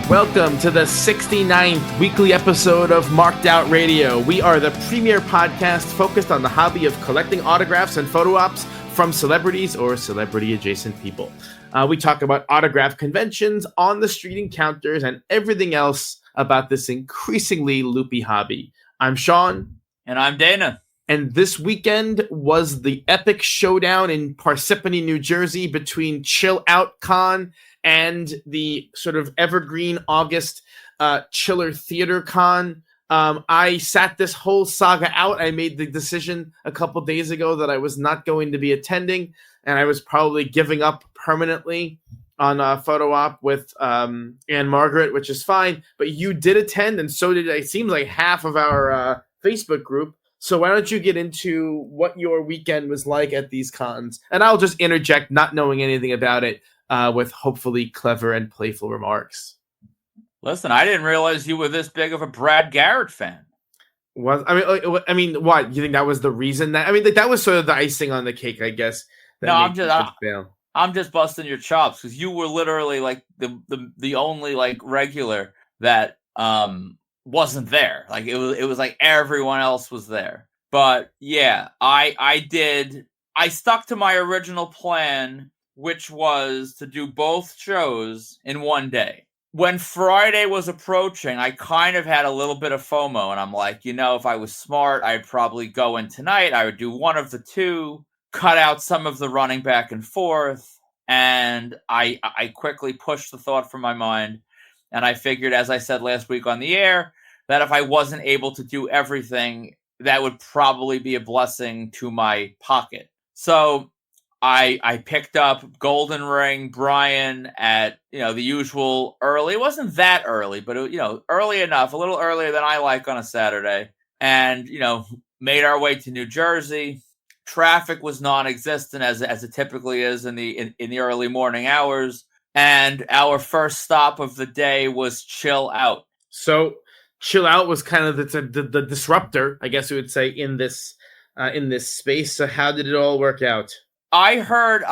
Welcome to the 69th weekly episode of Marked Out Radio. We are the premier podcast focused on the hobby of collecting autographs and photo ops from celebrities or celebrity-adjacent people. We talk about autograph conventions, on-the-street encounters, and everything else about this increasingly loopy hobby. I'm Sean. And I'm Dana. And this weekend was the epic showdown in Parsippany, New Jersey between Chill Out Con and the sort of evergreen August Chiller Theater Con. I sat this whole saga out. I made the decision a couple days ago that I was not going to be attending, and I was probably giving up permanently on a photo op with Anne Margaret, which is fine. But you did attend, and so did, it seems like, half of our Facebook group. So why don't you get into what your weekend was like at these cons? And I'll just interject, not knowing anything about it, with hopefully clever and playful remarks. Listen, I didn't realize you were this big of a Brad Garrett fan. What? You think that was the reason? That was sort of the icing on the cake, I guess. I'm just busting your chops because you were literally like the only like regular that wasn't there. Like it was like everyone else was there. But yeah, I stuck to my original plan, which was to do both shows in one day. When Friday was approaching, I kind of had a little bit of FOMO, and I'm like, if I was smart, I'd probably go in tonight. I would do one of the two, cut out some of the running back and forth, and I quickly pushed the thought from my mind, and I figured, as I said last week on the air, that if I wasn't able to do everything, that would probably be a blessing to my pocket. So I picked up Golden Ring Brian at, the usual early. It wasn't that early, but, early enough, a little earlier than I like on a Saturday. And, made our way to New Jersey. Traffic was non-existent as it typically is in the early morning hours. And our first stop of the day was Chill Out. So Chill Out was kind of the disruptor, I guess we would say, in this space. So how did it all work out? I heard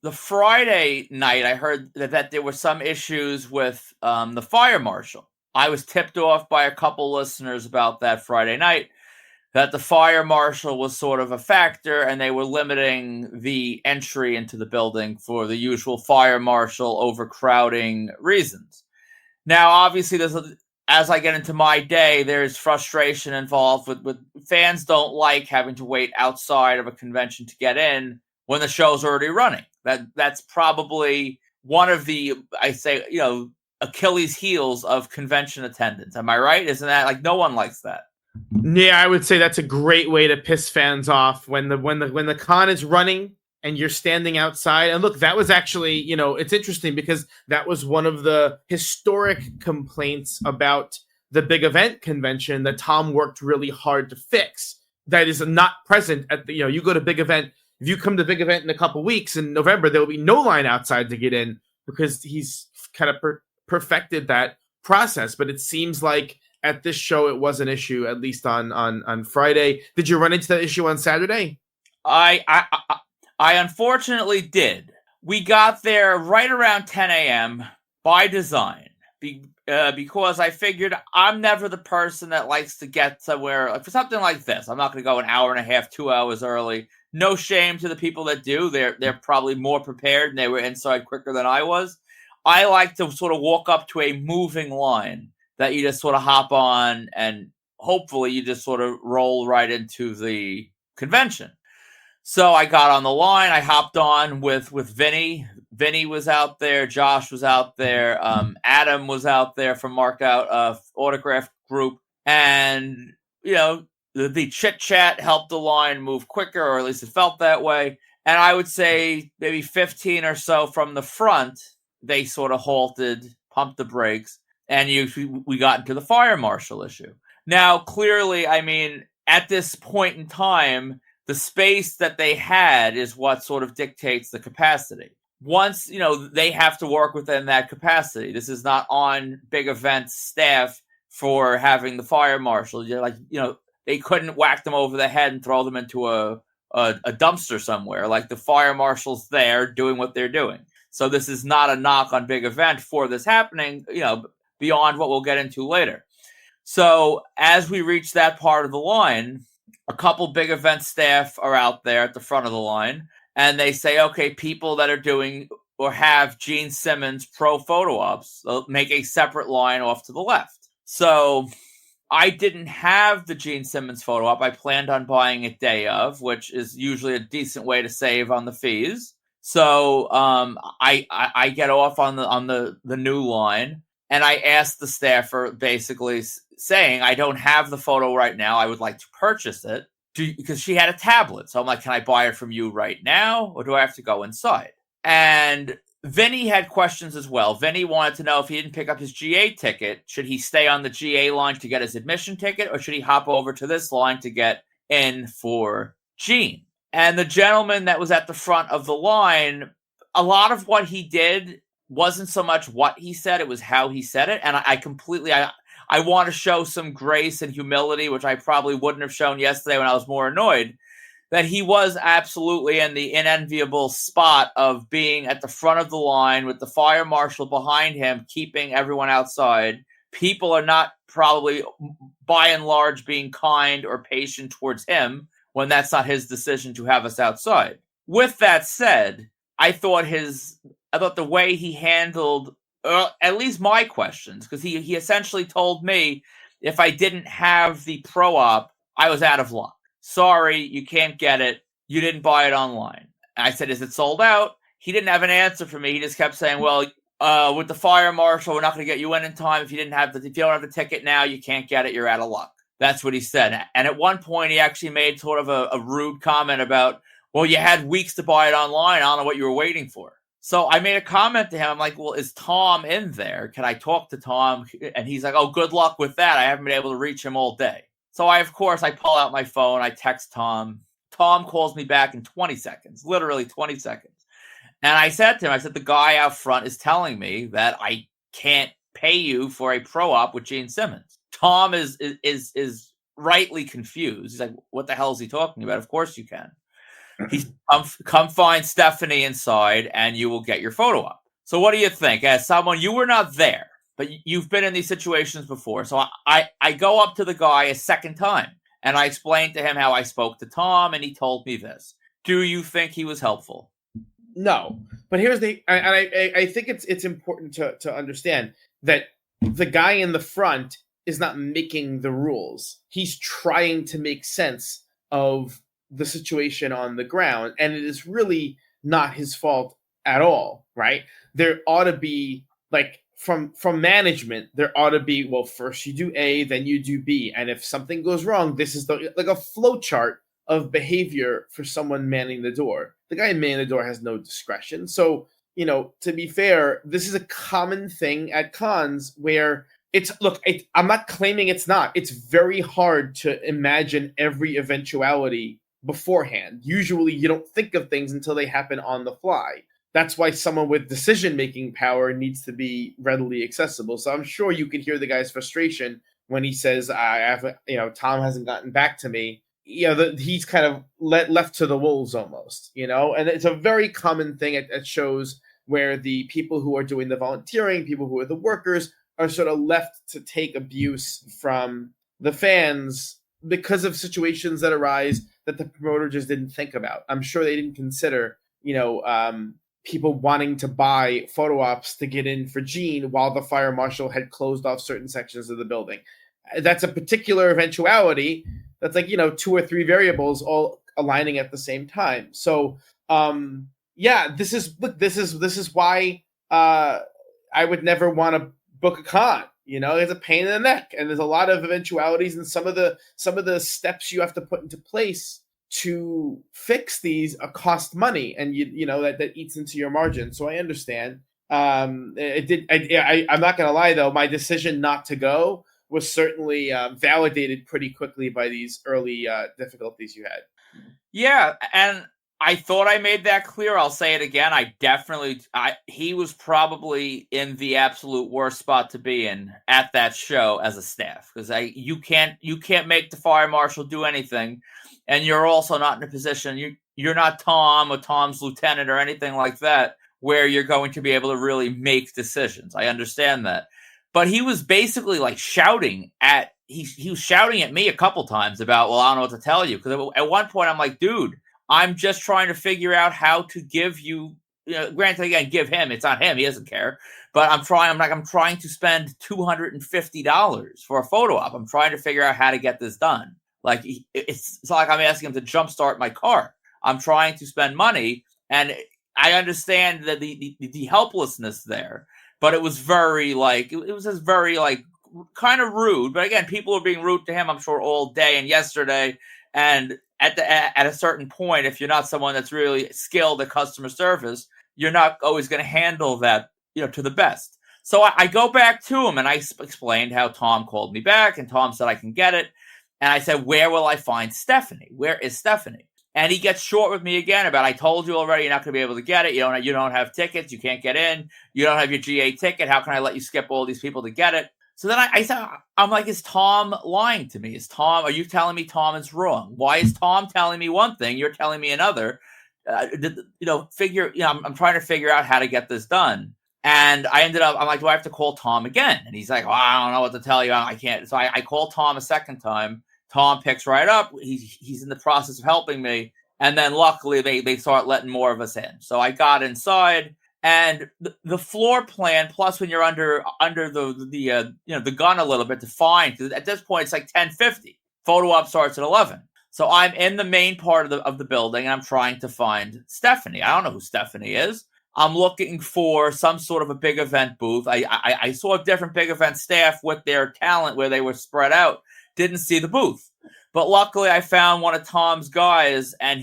the Friday night, I heard that there were some issues with the fire marshal. I was tipped off by a couple listeners about that Friday night that the fire marshal was sort of a factor and they were limiting the entry into the building for the usual fire marshal overcrowding reasons. Now, obviously, as I get into my day, there's frustration involved with fans don't like having to wait outside of a convention to get in when the show's already running. That's probably one of the, Achilles heels of convention attendance. Am I right? Isn't that like no one likes that? Yeah, I would say that's a great way to piss fans off when the con is running and you're standing outside. And look, that was actually, it's interesting because that was one of the historic complaints about the big event convention that Tom worked really hard to fix. That is not present at the, you go to big event. If you come to big event in a couple weeks in November, there will be no line outside to get in because he's kind of perfected that process. But it seems like at this show, it was an issue, at least on Friday. Did you run into that issue on Saturday? I unfortunately did. We got there right around 10 a.m. by design because I figured I'm never the person that likes to get somewhere for something like this. I'm not going to go an hour and a half, 2 hours early. No shame to the people that do. They're probably more prepared and they were inside quicker than I was. I like to sort of walk up to a moving line that you just sort of hop on and hopefully you just sort of roll right into the convention. So I got on the line. I hopped on with Vinny. Vinny was out there. Josh was out there. Adam was out there from Marked Out Autograph Group. And, the chit-chat helped the line move quicker, or at least it felt that way. And I would say maybe 15 or so from the front, they sort of halted, pumped the brakes, and we got into the fire marshal issue. Now, clearly, at this point in time, the space that they had is what sort of dictates the capacity. Once, they have to work within that capacity. This is not on big events staff for having the fire marshal. They couldn't whack them over the head and throw them into a dumpster somewhere. Like, the fire marshal's there doing what they're doing. So this is not a knock on big event for this happening, beyond what we'll get into later. So as we reach that part of the line, a couple big event staff are out there at the front of the line, and they say, okay, people that are doing or have Gene Simmons pro photo ops, they'll make a separate line off to the left. So I didn't have the Gene Simmons photo op. I planned on buying it day of, which is usually a decent way to save on the fees. So I get off on the new line, and I asked the staffer, basically saying, I don't have the photo right now. I would like to purchase it because she had a tablet. So I'm like, can I buy it from you right now, or do I have to go inside? And Vinny had questions as well. Vinny wanted to know if he didn't pick up his GA ticket, should he stay on the GA line to get his admission ticket, or should he hop over to this line to get in for Gene? And the gentleman that was at the front of the line, a lot of what he did wasn't so much what he said, it was how he said it. And I want to show some grace and humility, which I probably wouldn't have shown yesterday when I was more annoyed, that he was absolutely in the unenviable spot of being at the front of the line with the fire marshal behind him, keeping everyone outside. People are not probably, by and large, being kind or patient towards him when that's not his decision to have us outside. With that said, I thought the way he handled at least my questions, because he essentially told me if I didn't have the pro op, I was out of luck. Sorry, you can't get it. You didn't buy it online. I said, is it sold out? He didn't have an answer for me. He just kept saying, well, with the fire marshal, we're not going to get you in time. If you don't have the ticket now, you can't get it. You're out of luck. That's what he said. And at one point, he actually made sort of a rude comment about, well, you had weeks to buy it online. I don't know what you were waiting for. So I made a comment to him. I'm like, well, is Tom in there? Can I talk to Tom? And he's like, oh, good luck with that. I haven't been able to reach him all day. So I pull out my phone. I text Tom. Tom calls me back in 20 seconds, literally 20 seconds. And I said to him, the guy out front is telling me that I can't pay you for a pro op with Gene Simmons. Tom is rightly confused. He's like, what the hell is he talking about? Of course you can. He's come find Stephanie inside and you will get your photo op. So what do you think? As someone, you were not there, but you've been in these situations before. So I go up to the guy a second time and I explained to him how I spoke to Tom and he told me this. Do you think he was helpful? No, but here's I think it's important to understand that the guy in the front is not making the rules. He's trying to make sense of the situation on the ground, and it is really not his fault at all, right? There ought to be, like, from management, there ought to be, well, first you do A, then you do B, and if something goes wrong, this is like a flow chart of behavior for someone manning the door. The guy manning the door has no discretion. So, to be fair, this is a common thing at cons where I'm not claiming it's not. It's very hard to imagine every eventuality beforehand. Usually you don't think of things until they happen on the fly. That's why someone with decision-making power needs to be readily accessible. So I'm sure you can hear the guy's frustration when he says, Tom hasn't gotten back to me. He's kind of left to the wolves almost, and it's a very common thing at shows where the people who are doing the volunteering, people who are the workers, are sort of left to take abuse from the fans because of situations that arise that the promoter just didn't think about. I'm sure they didn't consider, people wanting to buy photo ops to get in for Gene while the fire marshal had closed off certain sections of the building. That's a particular eventuality. That's like, 2 or 3 variables all aligning at the same time. So, this is why I would never want to book a con. It's a pain in the neck, and there's a lot of eventualities, and some of the steps you have to put into place to fix these cost money, and that eats into your margin. So I understand. I'm not gonna lie though, my decision not to go was certainly validated pretty quickly by these early difficulties you had. Yeah, and I thought I made that clear. I'll say it again. He was probably in the absolute worst spot to be in at that show as a staff, because you can't make the fire marshal do anything, and you're also not in a position. You're not Tom or Tom's lieutenant or anything like that, where you're going to be able to really make decisions. I understand that. But he was basically like shouting at he was shouting at me a couple times about, well, I don't know what to tell you. Because at one point I'm like, dude, I'm just trying to figure out how to give you, granted, again, give him. It's not him. He doesn't care. But I'm trying to spend $250 for a photo op. I'm trying to figure out how to get this done. Like, it's not like I'm asking him to jumpstart my car. I'm trying to spend money, and I understand that the helplessness there. But it was very, like, it was just very, like, kind of rude. But again, people were being rude to him, I'm sure, all day and yesterday. And at a certain point, if you're not someone that's really skilled at customer service, you're not always going to handle that, to the best. So I go back to him and I explained how Tom called me back, and Tom said I can get it. And I said, where will I find Stephanie? Where is Stephanie? And he gets short with me again about, I told you already, you're not going to be able to get it. You don't have tickets. You can't get in. You don't have your GA ticket. How can I let you skip all these people to get it? So then I said, I'm like, is Tom lying to me? Are you telling me Tom is wrong? Why is Tom telling me one thing? You're telling me another. I'm trying to figure out how to get this done. And I'm like, do I have to call Tom again? And he's like, I don't know what to tell you. I can't. So I called Tom a second time. Tom picks right up. He's in the process of helping me. And then luckily they start letting more of us in. So I got inside, and the floor plan, plus when you're under the gun a little bit to find, because at this point it's like 10:50. Photo op starts at 11. So I'm in the main part of the building, and I'm trying to find Stephanie. I don't know who Stephanie is. I'm looking for some sort of a big event booth. I saw different big event staff with their talent where they were spread out. Didn't see the booth. But luckily I found one of Tom's guys, and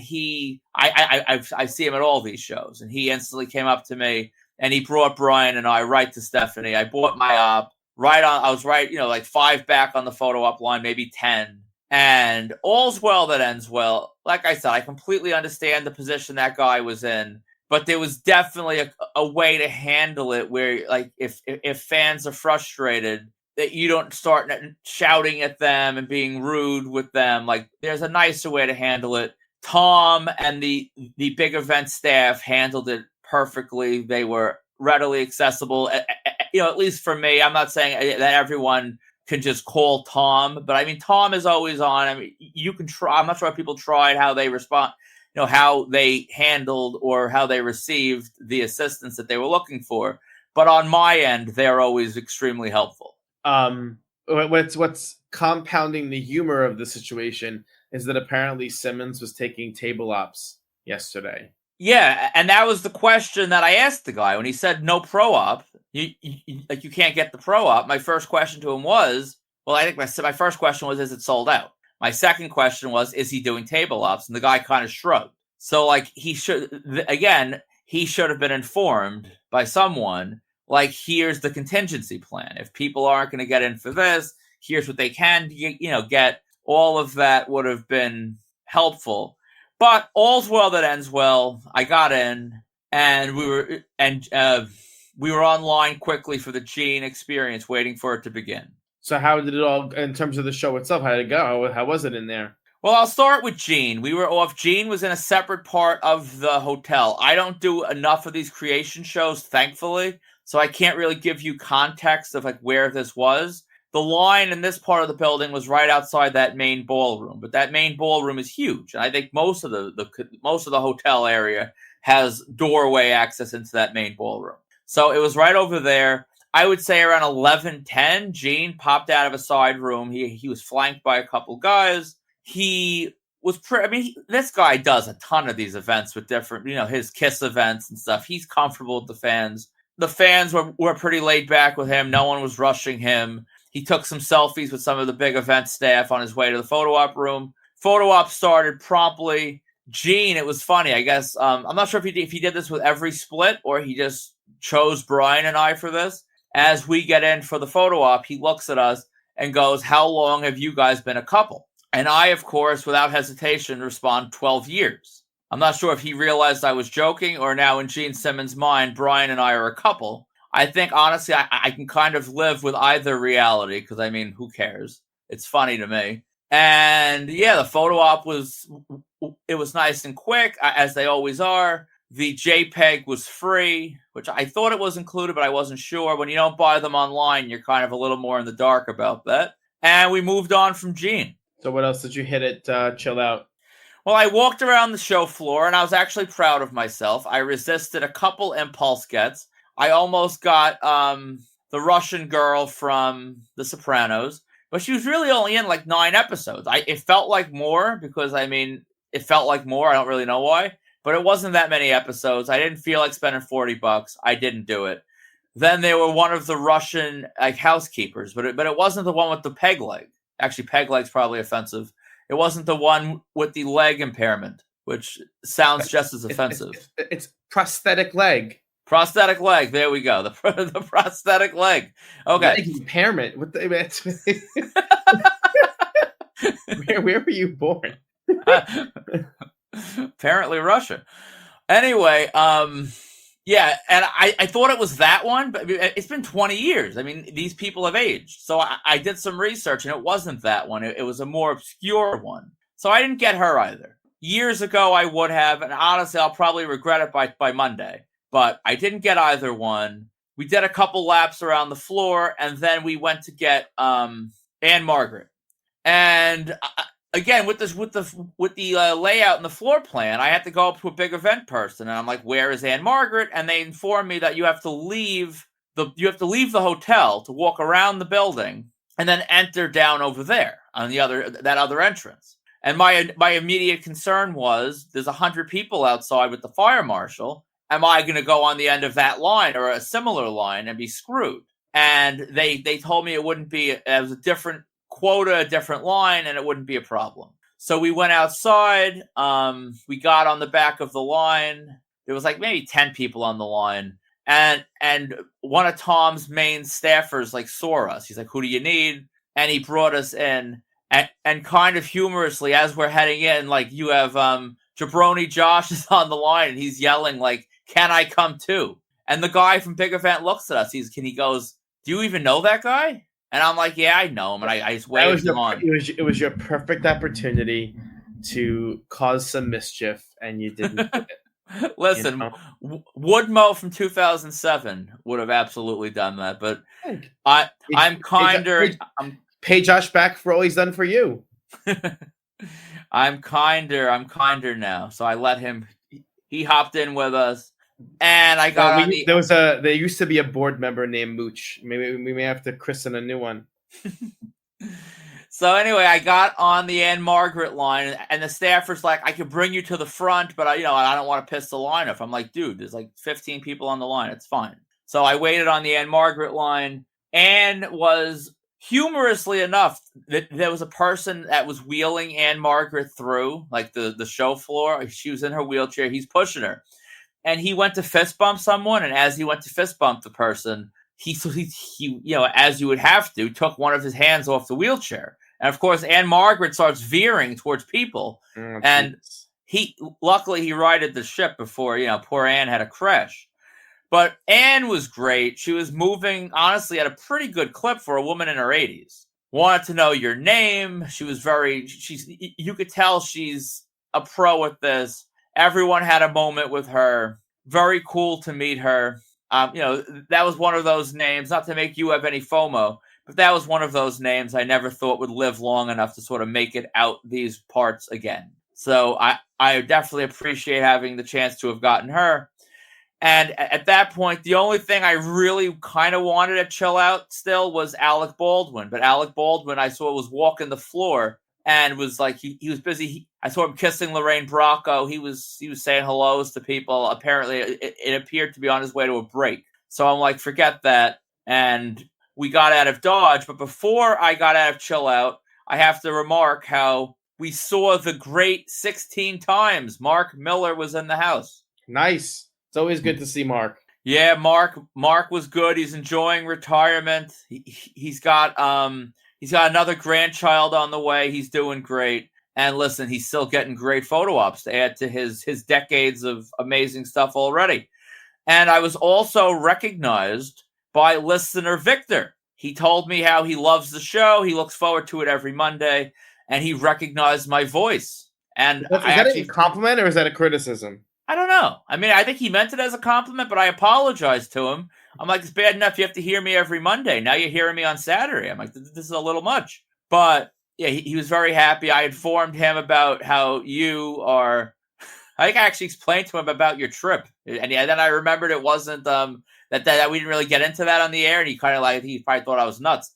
I see him at all these shows, and he instantly came up to me, and he brought Brian and I right to Stephanie. I bought my op I was right, like 5 back on the photo op line, maybe 10. And all's well that ends well. Like I said, I completely understand the position that guy was in. But there was definitely a way to handle it where, like, if fans are frustrated, that you don't start shouting at them and being rude with them. Like, there's a nicer way to handle it. Tom and the big event staff handled it perfectly. They were readily accessible. At least for me, I'm not saying that everyone can just call Tom, but I mean, Tom is always on. I mean, you can try. I'm not sure if people tried how they respond. How they handled or how they received the assistance that they were looking for. But on my end, they're always extremely helpful. What's compounding the humor of the situation is that apparently Simmons was taking table ops yesterday. Yeah, and that was the question that I asked the guy when he said no pro op. You can't get the pro op. My first question to him was, well, I think my first question was, is it sold out? My second question was, is he doing table ops? And the guy kind of shrugged. So, like, he should have been informed by someone, like, here's the contingency plan. If people aren't going to get in for this, here's what they can, get. All of that would have been helpful. But all's well that ends well. I got in, and we were online quickly for the Gene experience, waiting for it to begin. So how did it all, in terms of the show itself, how did it go? How was it in there? Well, I'll start with Gene. We were off. Gene was in a separate part of the hotel. I don't do enough of these creation shows, thankfully, so I can't really give you context of, like, where this was. The line in this part of the building was right outside that main ballroom, but that main ballroom is huge, and I think most of the hotel area has doorway access into that main ballroom. So it was right over there. I would say around 11:10, Gene popped out of a side room. He was flanked by a couple guys. He was this guy does a ton of these events with different, his Kiss events and stuff. He's comfortable with the fans. The fans were pretty laid back with him. No one was rushing him. He took some selfies with some of the big event staff on his way to the photo op room. Photo op started promptly. Gene, it was funny, I guess. I'm not sure if he did this with every split or he just chose Brian and I for this. As we get in for the photo op, he looks at us and goes, how long have you guys been a couple? And I, of course, without hesitation, respond 12 years. I'm not sure if he realized I was joking or now in Gene Simmons' mind, Brian and I are a couple. I think, honestly, I can kind of live with either reality because, I mean, who cares? It's funny to me. And, yeah, the photo op was nice and quick, as they always are. The JPEG was free, which I thought it was included, but I wasn't sure. When you don't buy them online, you're kind of a little more in the dark about that. And we moved on from Gene. So what else did you hit at Chill Out? Well, I walked around the show floor, and I was actually proud of myself. I resisted a couple impulse gets. I almost got the Russian girl from The Sopranos, but she was really only in like 9 episodes. It felt like more because, it felt like more. I don't really know why. But it wasn't that many episodes. I didn't feel like spending $40. I didn't do it. Then they were one of the Russian housekeepers, but it wasn't the one with the peg leg. Actually, peg leg's probably offensive. It wasn't the one with the leg impairment, which sounds just as offensive. It's prosthetic leg. Prosthetic leg. There we go. The prosthetic leg. Okay. Leg impairment. What the, where were you born? Apparently Russia. Anyway, yeah, and I thought it was that one, but it's been 20 years. These people have aged. So I did some research, and it wasn't that one. It was a more obscure one. So I didn't get her either. Years ago, I would have, and honestly, I'll probably regret it by Monday. But I didn't get either one. We did a couple laps around the floor, and then we went to get Anne Margaret. And again, with the layout and the floor plan, I had to go up to a big event person, and I'm like, "Where is Anne Margaret?" And they informed me that you have to leave the hotel to walk around the building and then enter down over there on that other entrance. And my immediate concern was, there's 100 people outside with the fire marshal. Am I going to go on the end of that line or a similar line and be screwed? And they told me it wouldn't be. It was a different quota, a different line, and it wouldn't be a problem. So we went outside. We got on the back of the line. There was like maybe 10 people on the line. And one of Tom's main staffers like saw us. He's like, "Who do you need?" And he brought us in. And kind of humorously, as we're heading in, like, you have Jabroni Josh is on the line, and he's yelling like, "Can I come too?" And the guy from Big Event looks at us. He goes, "Do you even know that guy?" And I'm like, "Yeah, I know him." And I just waved him on. It was your perfect opportunity to cause some mischief, and you didn't do it. Listen, Woodmo from 2007 would have absolutely done that, but I'm kinder. Pay Josh back for all he's done for you. I'm kinder now. So I let him. He hopped in with us, and I got there used to be a board member named Mooch. Maybe we may have to christen a new one. So anyway, I got on the Anne Margaret line, and the staffer's like, "I could bring you to the front, but I don't want to piss the line off." I'm like, "Dude, there's like 15 people on the line. It's fine." So I waited on the Anne Margaret line. Anne was, humorously enough, there was a person that was wheeling Anne Margaret through, like the show floor. She was in her wheelchair. He's pushing her. And he went to fist bump someone, and as he went to fist bump the person, he as you would have to, took one of his hands off the wheelchair. And of course, Anne Margaret starts veering towards people. And luckily he righted the ship before, poor Anne had a crash. But Anne was great. She was moving, honestly, at a pretty good clip for a woman in her 80s. Wanted to know your name. She was you could tell she's a pro at this. Everyone had a moment with her. Very cool to meet her. That was one of those names, not to make you have any FOMO, but that was one of those names I never thought would live long enough to sort of make it out these parts again. So I definitely appreciate having the chance to have gotten her. And at that point, the only thing I really kind of wanted to chill out still was Alec Baldwin. But Alec Baldwin, I saw, was walking the floor and was like, he was busy. I saw him kissing Lorraine Bracco. He was saying hellos to people. Apparently, it appeared to be on his way to a break. So I'm like, forget that. And we got out of Dodge. But before I got out of Chill Out, I have to remark how we saw the great 16 times Mark Miller was in the house. Nice. It's always good to see Mark. Yeah, Mark was good. He's enjoying retirement. He's got another grandchild on the way. He's doing great. And listen, he's still getting great photo ops to add to his decades of amazing stuff already. And I was also recognized by listener Victor. He told me how he loves the show. He looks forward to it every Monday, and he recognized my voice. And is that a compliment or is that a criticism? I don't know. I mean, I think he meant it as a compliment, but I apologized to him. I'm like, it's bad enough you have to hear me every Monday. Now you're hearing me on Saturday. I'm like, this is a little much. But yeah, he was very happy. I informed him about how you are. I think I actually explained to him about your trip, and then I remembered it wasn't that we didn't really get into that on the air, and he probably thought I was nuts.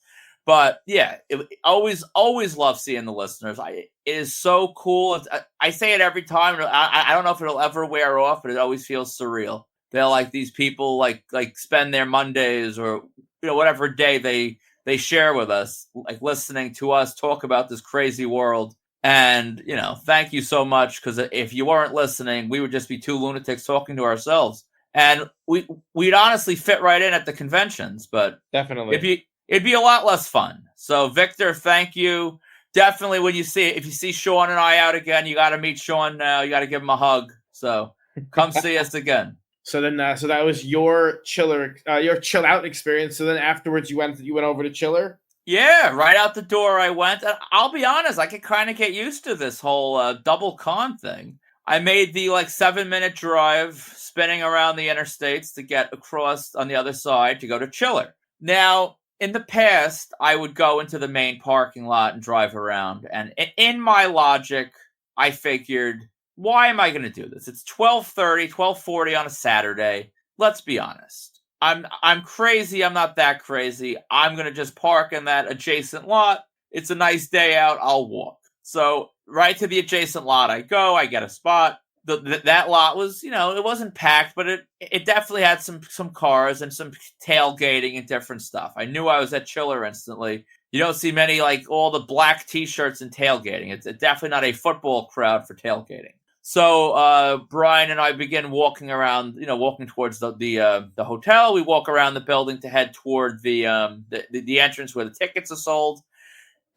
But yeah, always love seeing the listeners. It is so cool. I say it every time. I don't know if it'll ever wear off, but it always feels surreal. They're like these people like spend their Mondays or whatever day they share with us, like listening to us talk about this crazy world. And thank you so much, because if you weren't listening, we would just be two lunatics talking to ourselves, and we'd honestly fit right in at the conventions. But definitely. It'd be a lot less fun. So, Victor, thank you. Definitely, if you see Sean and I out again, you got to meet Sean now. You got to give him a hug. So, come see us again. So then, so that was your chill out experience. So then afterwards, you went over to Chiller. Yeah, right out the door I went. And I'll be honest, I could kind of get used to this whole double con thing. I made the 7-minute drive spinning around the interstates to get across on the other side to go to Chiller. Now, in the past, I would go into the main parking lot and drive around. And in my logic, I figured, why am I going to do this? It's 12:40 on a Saturday. Let's be honest. I'm crazy. I'm not that crazy. I'm going to just park in that adjacent lot. It's a nice day out. I'll walk. So right to the adjacent lot I go. I get a spot. That lot was, it wasn't packed, but it definitely had some cars and some tailgating and different stuff. I knew I was at Chiller instantly. You don't see many, all the black T-shirts and tailgating. It's definitely not a football crowd for tailgating. So Brian and I begin walking around, walking towards the hotel. We walk around the building to head toward the entrance where the tickets are sold.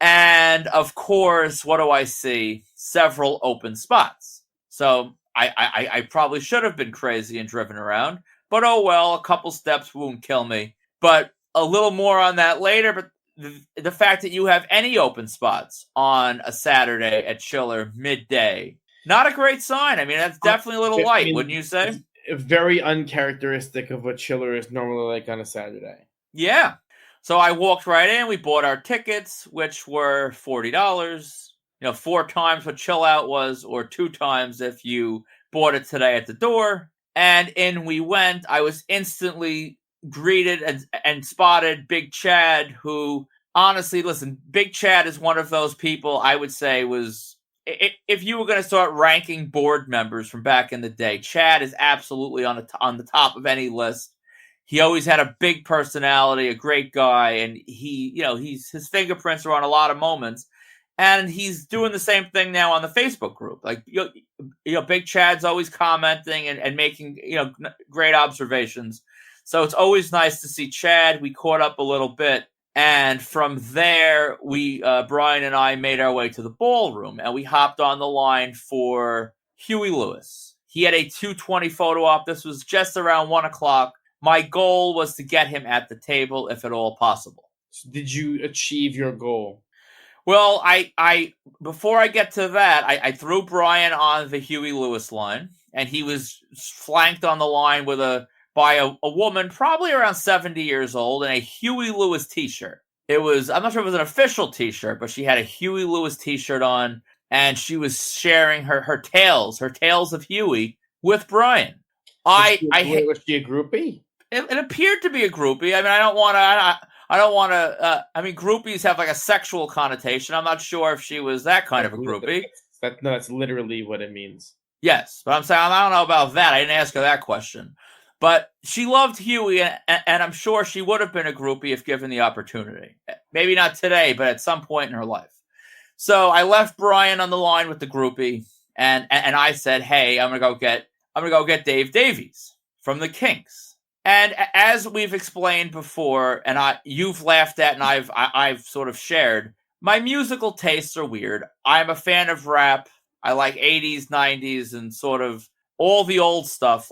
And, of course, what do I see? Several open spots. So I probably should have been crazy and driven around, but oh well, a couple steps won't kill me. But a little more on that later, but the fact that you have any open spots on a Saturday at Chiller midday, not a great sign. I mean, that's definitely a little light, wouldn't you say? Very uncharacteristic of what Chiller is normally like on a Saturday. Yeah. So I walked right in, we bought our tickets, which were $40. 4 times what Chill Out was, or 2 times if you bought it today at the door. And in we went. I was instantly greeted and spotted Big Chad, who, honestly, listen, Big Chad is one of those people I would say was, if you were going to start ranking board members from back in the day, Chad is absolutely on the top of any list. He always had a big personality, a great guy, and his fingerprints are on a lot of moments. And he's doing the same thing now on the Facebook group. Big Chad's always commenting and making, great observations. So it's always nice to see Chad. We caught up a little bit. And from there, Brian and I made our way to the ballroom. And we hopped on the line for Huey Lewis. He had a 2:20 photo op. This was just around 1 o'clock. My goal was to get him at the table, if at all possible. So did you achieve your goal? Well, I before I get to that, I threw Brian on the Huey Lewis line, and he was flanked on the line by a woman probably around 70 years old in a Huey Lewis t-shirt. I'm not sure if it was an official t-shirt, but she had a Huey Lewis t-shirt on, and she was sharing her tales of Huey with Brian. Was she a groupie? It appeared to be a groupie. I mean, I don't want to. I mean, groupies have a sexual connotation. I'm not sure if she was that kind of a groupie. That's literally what it means. Yes, but I'm saying I don't know about that. I didn't ask her that question. But she loved Huey, and I'm sure she would have been a groupie if given the opportunity. Maybe not today, but at some point in her life. So I left Brian on the line with the groupie, and I said, "Hey, I'm gonna go get Dave Davies from the Kinks." And as we've explained before, and you've laughed at, and I've sort of shared, my musical tastes are weird. I'm a fan of rap. I like 80s, 90s, and sort of all the old stuff,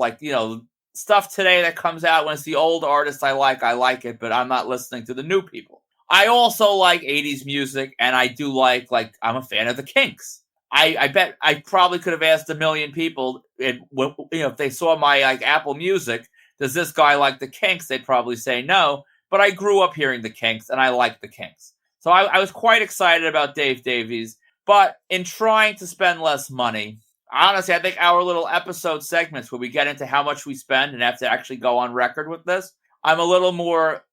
stuff today that comes out when it's the old artists I like it, but I'm not listening to the new people. I also like 80s music, and I do like I'm a fan of the Kinks. I bet I probably could have asked a million people, if they saw my like Apple Music, does this guy like the Kinks? They'd probably say no. But I grew up hearing the Kinks, and I like the Kinks. So I was quite excited about Dave Davies. But in trying to spend less money, honestly, I think our little episode segments where we get into how much we spend and have to actually go on record with this, I'm a little more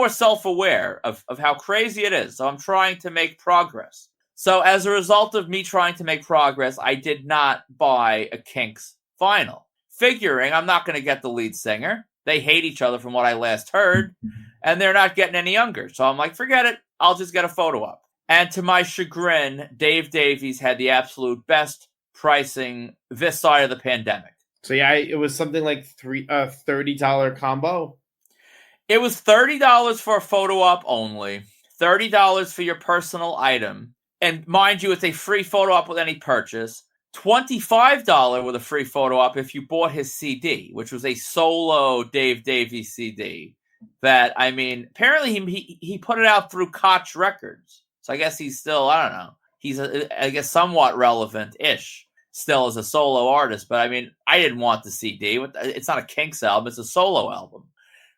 self-aware of how crazy it is. So I'm trying to make progress. So as a result of me trying to make progress, I did not buy a Kinks vinyl, figuring I'm not going to get the lead singer. They hate each other from what I last heard, and they're not getting any younger. So I'm like, forget it. I'll just get a photo op. And to my chagrin, Dave Davies had the absolute best pricing this side of the pandemic. So yeah, it was something like $30 combo. It was $30 for a photo op only, $30 for your personal item. And mind you, it's a free photo op with any purchase. $25 with a free photo op if you bought his CD, which was a solo Dave Davies CD. That, I mean, apparently he put it out through Koch Records. So I guess he's still, I don't know, he's, I guess, somewhat relevant-ish still as a solo artist. But, I mean, I didn't want the CD. It's not a Kinks album. It's a solo album.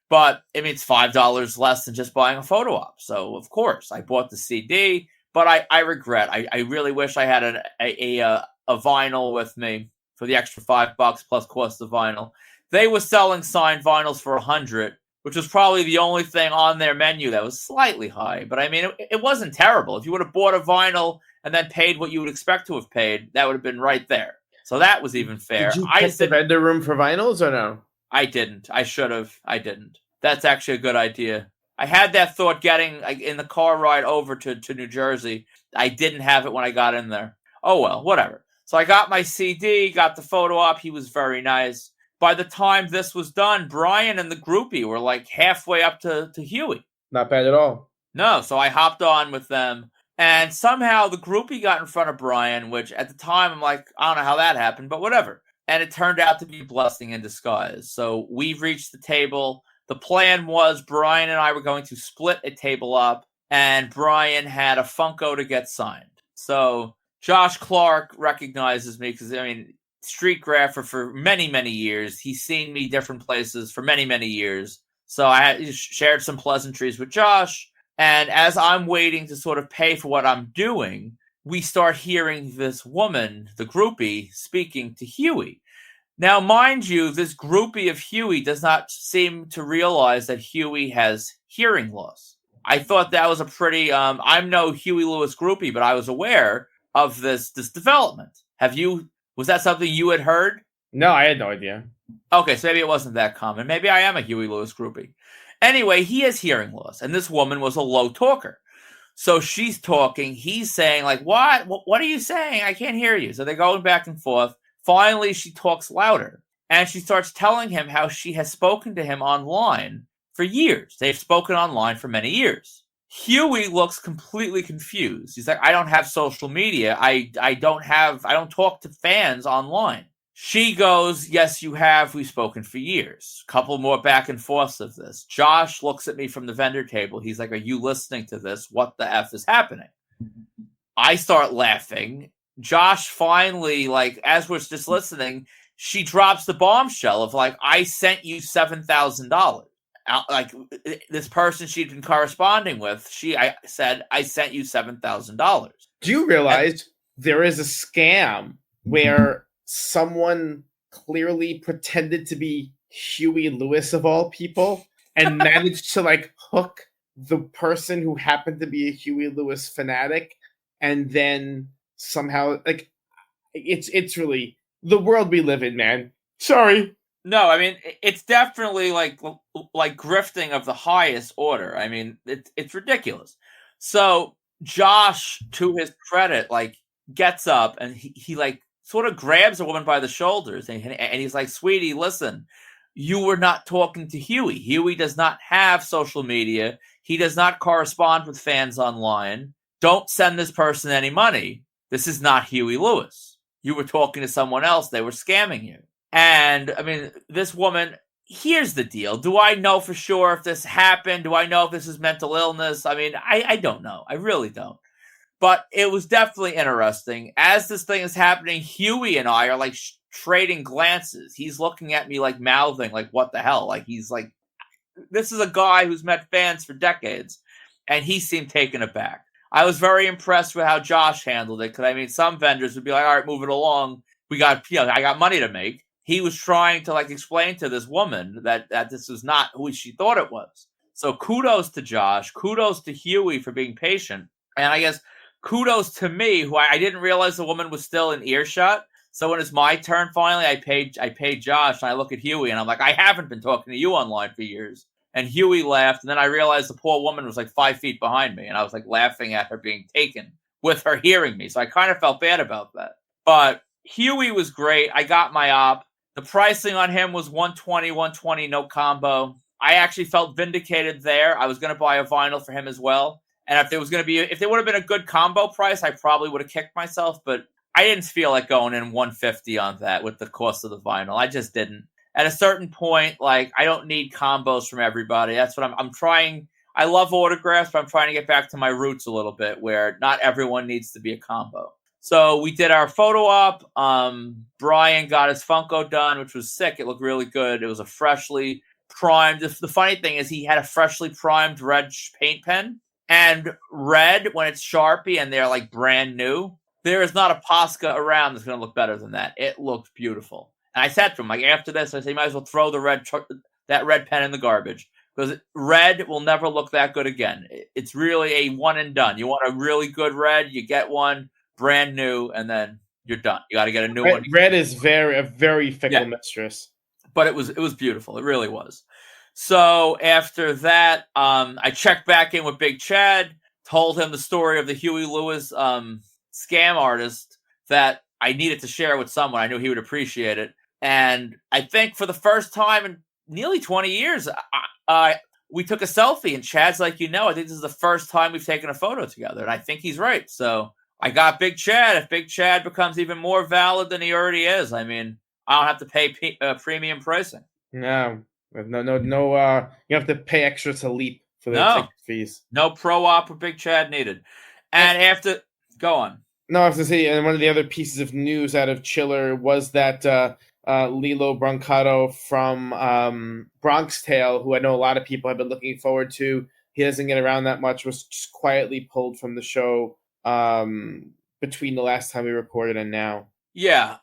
But, I mean, it's $5 less than just buying a photo op. So, of course, I bought the CD. But I regret. I really wish I had a vinyl with me for the extra $5 plus cost of vinyl. They were selling signed vinyls for $100, which was probably the only thing on their menu that was slightly high. But I mean, it wasn't terrible. If you would have bought a vinyl and then paid what you would expect to have paid, that would have been right there. So that was even fair. Did you check the vendor room for vinyls or no? I didn't. I should have. I didn't. That's actually a good idea. I had that thought getting in the car ride over to New Jersey. I didn't have it when I got in there. Oh, well, whatever. So I got my CD, got the photo op. He was very nice. By the time this was done, Brian and the groupie were like halfway up to Huey. Not bad at all. No, so I hopped on with them. And somehow the groupie got in front of Brian, which at the time I'm like, I don't know how that happened, but whatever. And it turned out to be a blessing in disguise. So we reached the table. The plan was Brian and I were going to split a table up, and Brian had a Funko to get signed. So Josh Clark recognizes me because, I mean, street grapher for many, many years. He's seen me different places for many, many years. So I had shared some pleasantries with Josh. And as I'm waiting to sort of pay for what I'm doing, we start hearing this woman, the groupie, speaking to Huey. Now, mind you, this groupie of Huey does not seem to realize that Huey has hearing loss. I thought that was a pretty, I'm no Huey Lewis groupie, but I was aware of this development. Was that something you had heard? No, I had no idea. Okay, so maybe it wasn't that common. Maybe I am a Huey Lewis groupie. Anyway, he has hearing loss, and this woman was a low talker. So she's talking, he's saying, like, what? What are you saying? I can't hear you. So they're going back and forth. Finally, she talks louder, and she starts telling him how she has spoken to him online for years. They've spoken online for many years. Huey looks completely confused. He's like, I don't have social media. I don't talk to fans online. She goes, yes, you have. We've spoken for years. Couple more back and forths of this. Josh looks at me from the vendor table. He's like, are you listening to this? What the F is happening? I start laughing. Josh finally, like, as we're just listening, she drops the bombshell of, like, I sent you $7,000. Like, this person she'd been corresponding with, I said, I sent you $7,000. Do you realize there is a scam where someone clearly pretended to be Huey Lewis of all people and managed to, like, hook the person who happened to be a Huey Lewis fanatic, and then somehow, like, it's really the world we live in, man. Sorry. No, I mean, it's definitely like grifting of the highest order. I mean, it's ridiculous. So Josh, to his credit, like, gets up and he like sort of grabs a woman by the shoulders and he's like, sweetie, listen, you were not talking to Huey. Huey does not have social media. He does not correspond with fans online. Don't send this person any money. This is not Huey Lewis. You were talking to someone else. They were scamming you. And, I mean, this woman, here's the deal. Do I know for sure if this happened? Do I know if this is mental illness? I mean, I don't know. I really don't. But it was definitely interesting. As this thing is happening, Huey and I are like trading glances. He's looking at me like mouthing, like, what the hell? Like, he's like, this is a guy who's met fans for decades, and he seemed taken aback. I was very impressed with how Josh handled it, because I mean, some vendors would be like, all right, move it along. I got money to make. He was trying to like explain to this woman that this was not who she thought it was. So kudos to Josh, kudos to Huey for being patient, and I guess kudos to me, who I didn't realize the woman was still in earshot. So when it's my turn, finally, I paid Josh, and I look at Huey, and I'm like, I haven't been talking to you online for years. And Huey laughed, and then I realized the poor woman was like 5 feet behind me, and I was like laughing at her being taken with her hearing me. So I kind of felt bad about that. But Huey was great. I got my op. The pricing on him was $120, no combo. I actually felt vindicated there. I was going to buy a vinyl for him as well. And if there would have been a good combo price, I probably would have kicked myself. But I didn't feel like going in $150 on that with the cost of the vinyl. I just didn't. At a certain point, like, I don't need combos from everybody. That's what I'm trying. I love autographs, but I'm trying to get back to my roots a little bit, where not everyone needs to be a combo. So we did our photo op. Brian got his Funko done, which was sick. It looked really good. It was a freshly primed. The funny thing is he had a freshly primed red paint pen. And red, when it's Sharpie and they're like brand new, there is not a Posca around that's going to look better than that. It looked beautiful. And I said to him, like, after this, I said, you might as well throw that red pen in the garbage, because red will never look that good again. It's really a one and done. You want a really good red, you get one brand new, and then you're done. You got to get a new one. Red is a very fickle mistress. But it was beautiful. It really was. So after that, I checked back in with Big Chad, told him the story of the Huey Lewis scam artist that I needed to share with someone. I knew he would appreciate it. And I think for the first time in nearly 20 years, we took a selfie. And Chad's like, I think this is the first time we've taken a photo together. And I think he's right. So I got Big Chad. If Big Chad becomes even more valid than he already is, I mean, I don't have to pay premium pricing. No. You have to pay extra to Leap for the ticket fees. No pro op with Big Chad needed. And go on. No, I was going to say, and one of the other pieces of news out of Chiller was that Lilo Brancato from Bronx Tale, who I know a lot of people have been looking forward to, he doesn't get around that much, was just quietly pulled from the show between the last time we recorded and now. Yeah.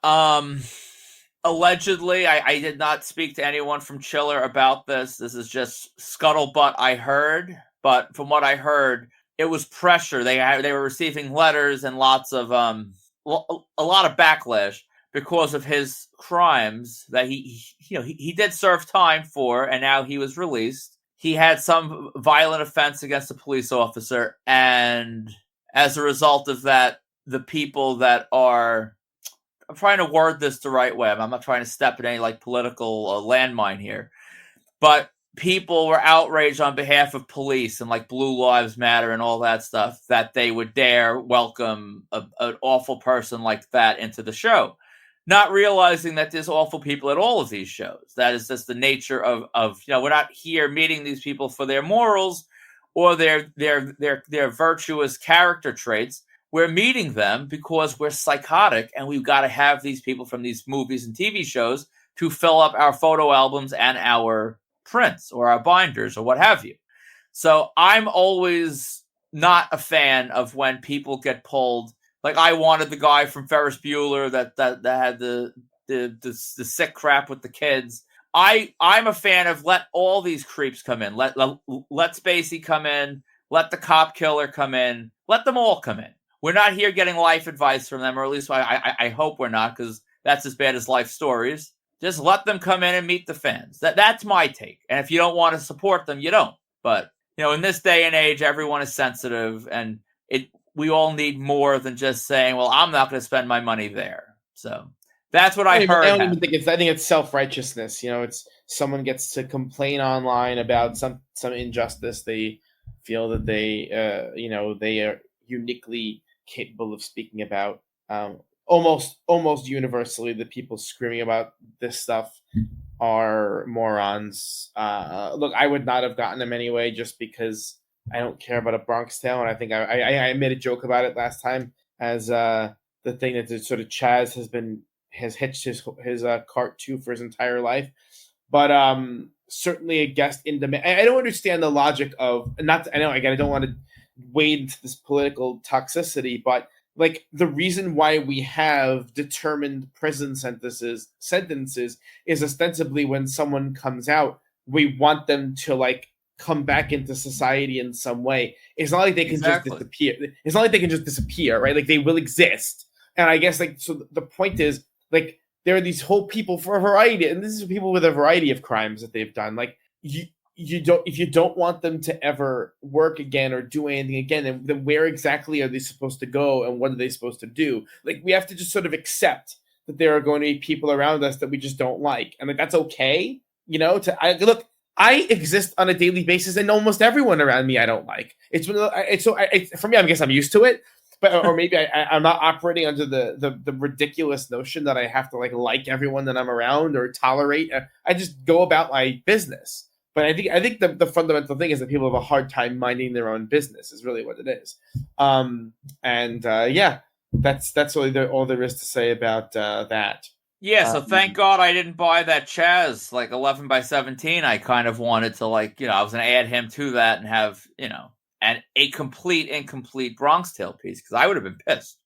Allegedly, I did not speak to anyone from Chiller about this. This is just scuttlebutt I heard. But from what I heard, it was pressure. They were receiving letters and lots of a lot of backlash because of his crimes that he did serve time for, and now he was released. He had some violent offense against a police officer, and as a result of that, the people that are, I'm trying to word this the right way. I'm not trying to step in any like political landmine here, but people were outraged on behalf of police and like Blue Lives Matter and all that stuff, that they would dare welcome an awful person like that into the show, not realizing that there's awful people at all of these shows. That is just the nature of we're not here meeting these people for their morals or their virtuous character traits. We're meeting them because we're psychotic, and we've got to have these people from these movies and TV shows to fill up our photo albums and our prints or our binders or what have you. So I'm always not a fan of when people get pulled. Like, I wanted the guy from Ferris Bueller that had the sick crap with the kids. I'm a fan of let all these creeps come in. Let Spacey come in. Let the cop killer come in. Let them all come in. We're not here getting life advice from them, or at least I hope we're not, because that's as bad as life stories. Just let them come in and meet the fans. That's my take. And if you don't want to support them, you don't. But in this day and age, everyone is sensitive, and we all need more than just saying, "Well, I'm not going to spend my money there." So that's what I heard. I think it's self-righteousness. It's someone gets to complain online about some injustice. They feel that they are uniquely capable of speaking about. Almost universally, the people screaming about this stuff are morons. Look, I would not have gotten them anyway, just because I don't care about a Bronx Tale, and I think I made a joke about it last time as the thing that sort of Chaz has hitched his cart to for his entire life. But certainly a guest in demand. I don't understand the logic of not. I know again. I don't want to wade into this political toxicity, but like the reason why we have determined prison sentences is ostensibly when someone comes out, we want them to like come back into society in some way. It's not like they can just Exactly. disappear. It's not like they can just disappear, right? Like they will exist. And I guess like so the point is like there are these whole people for a variety, and this is people with a variety of crimes that they've done. Like you don't if you don't want them to ever work again or do anything again, then where exactly are they supposed to go and what are they supposed to do? Like we have to just sort of accept that there are going to be people around us that we just don't like, and like that's okay. Look, I exist on a daily basis, and almost everyone around me I don't like. For me. I guess I'm used to it, but or maybe I'm not operating under the ridiculous notion that I have to like everyone that I'm around or tolerate. I just go about my business. But I think the fundamental thing is that people have a hard time minding their own business. Is really what it is. Yeah, that's really all there is to say about that. Yeah, so thank God I didn't buy that Chaz, 11 by 17. I kind of wanted to, I was going to add him to that and have, a complete, incomplete Bronx Tale piece, because I would have been pissed.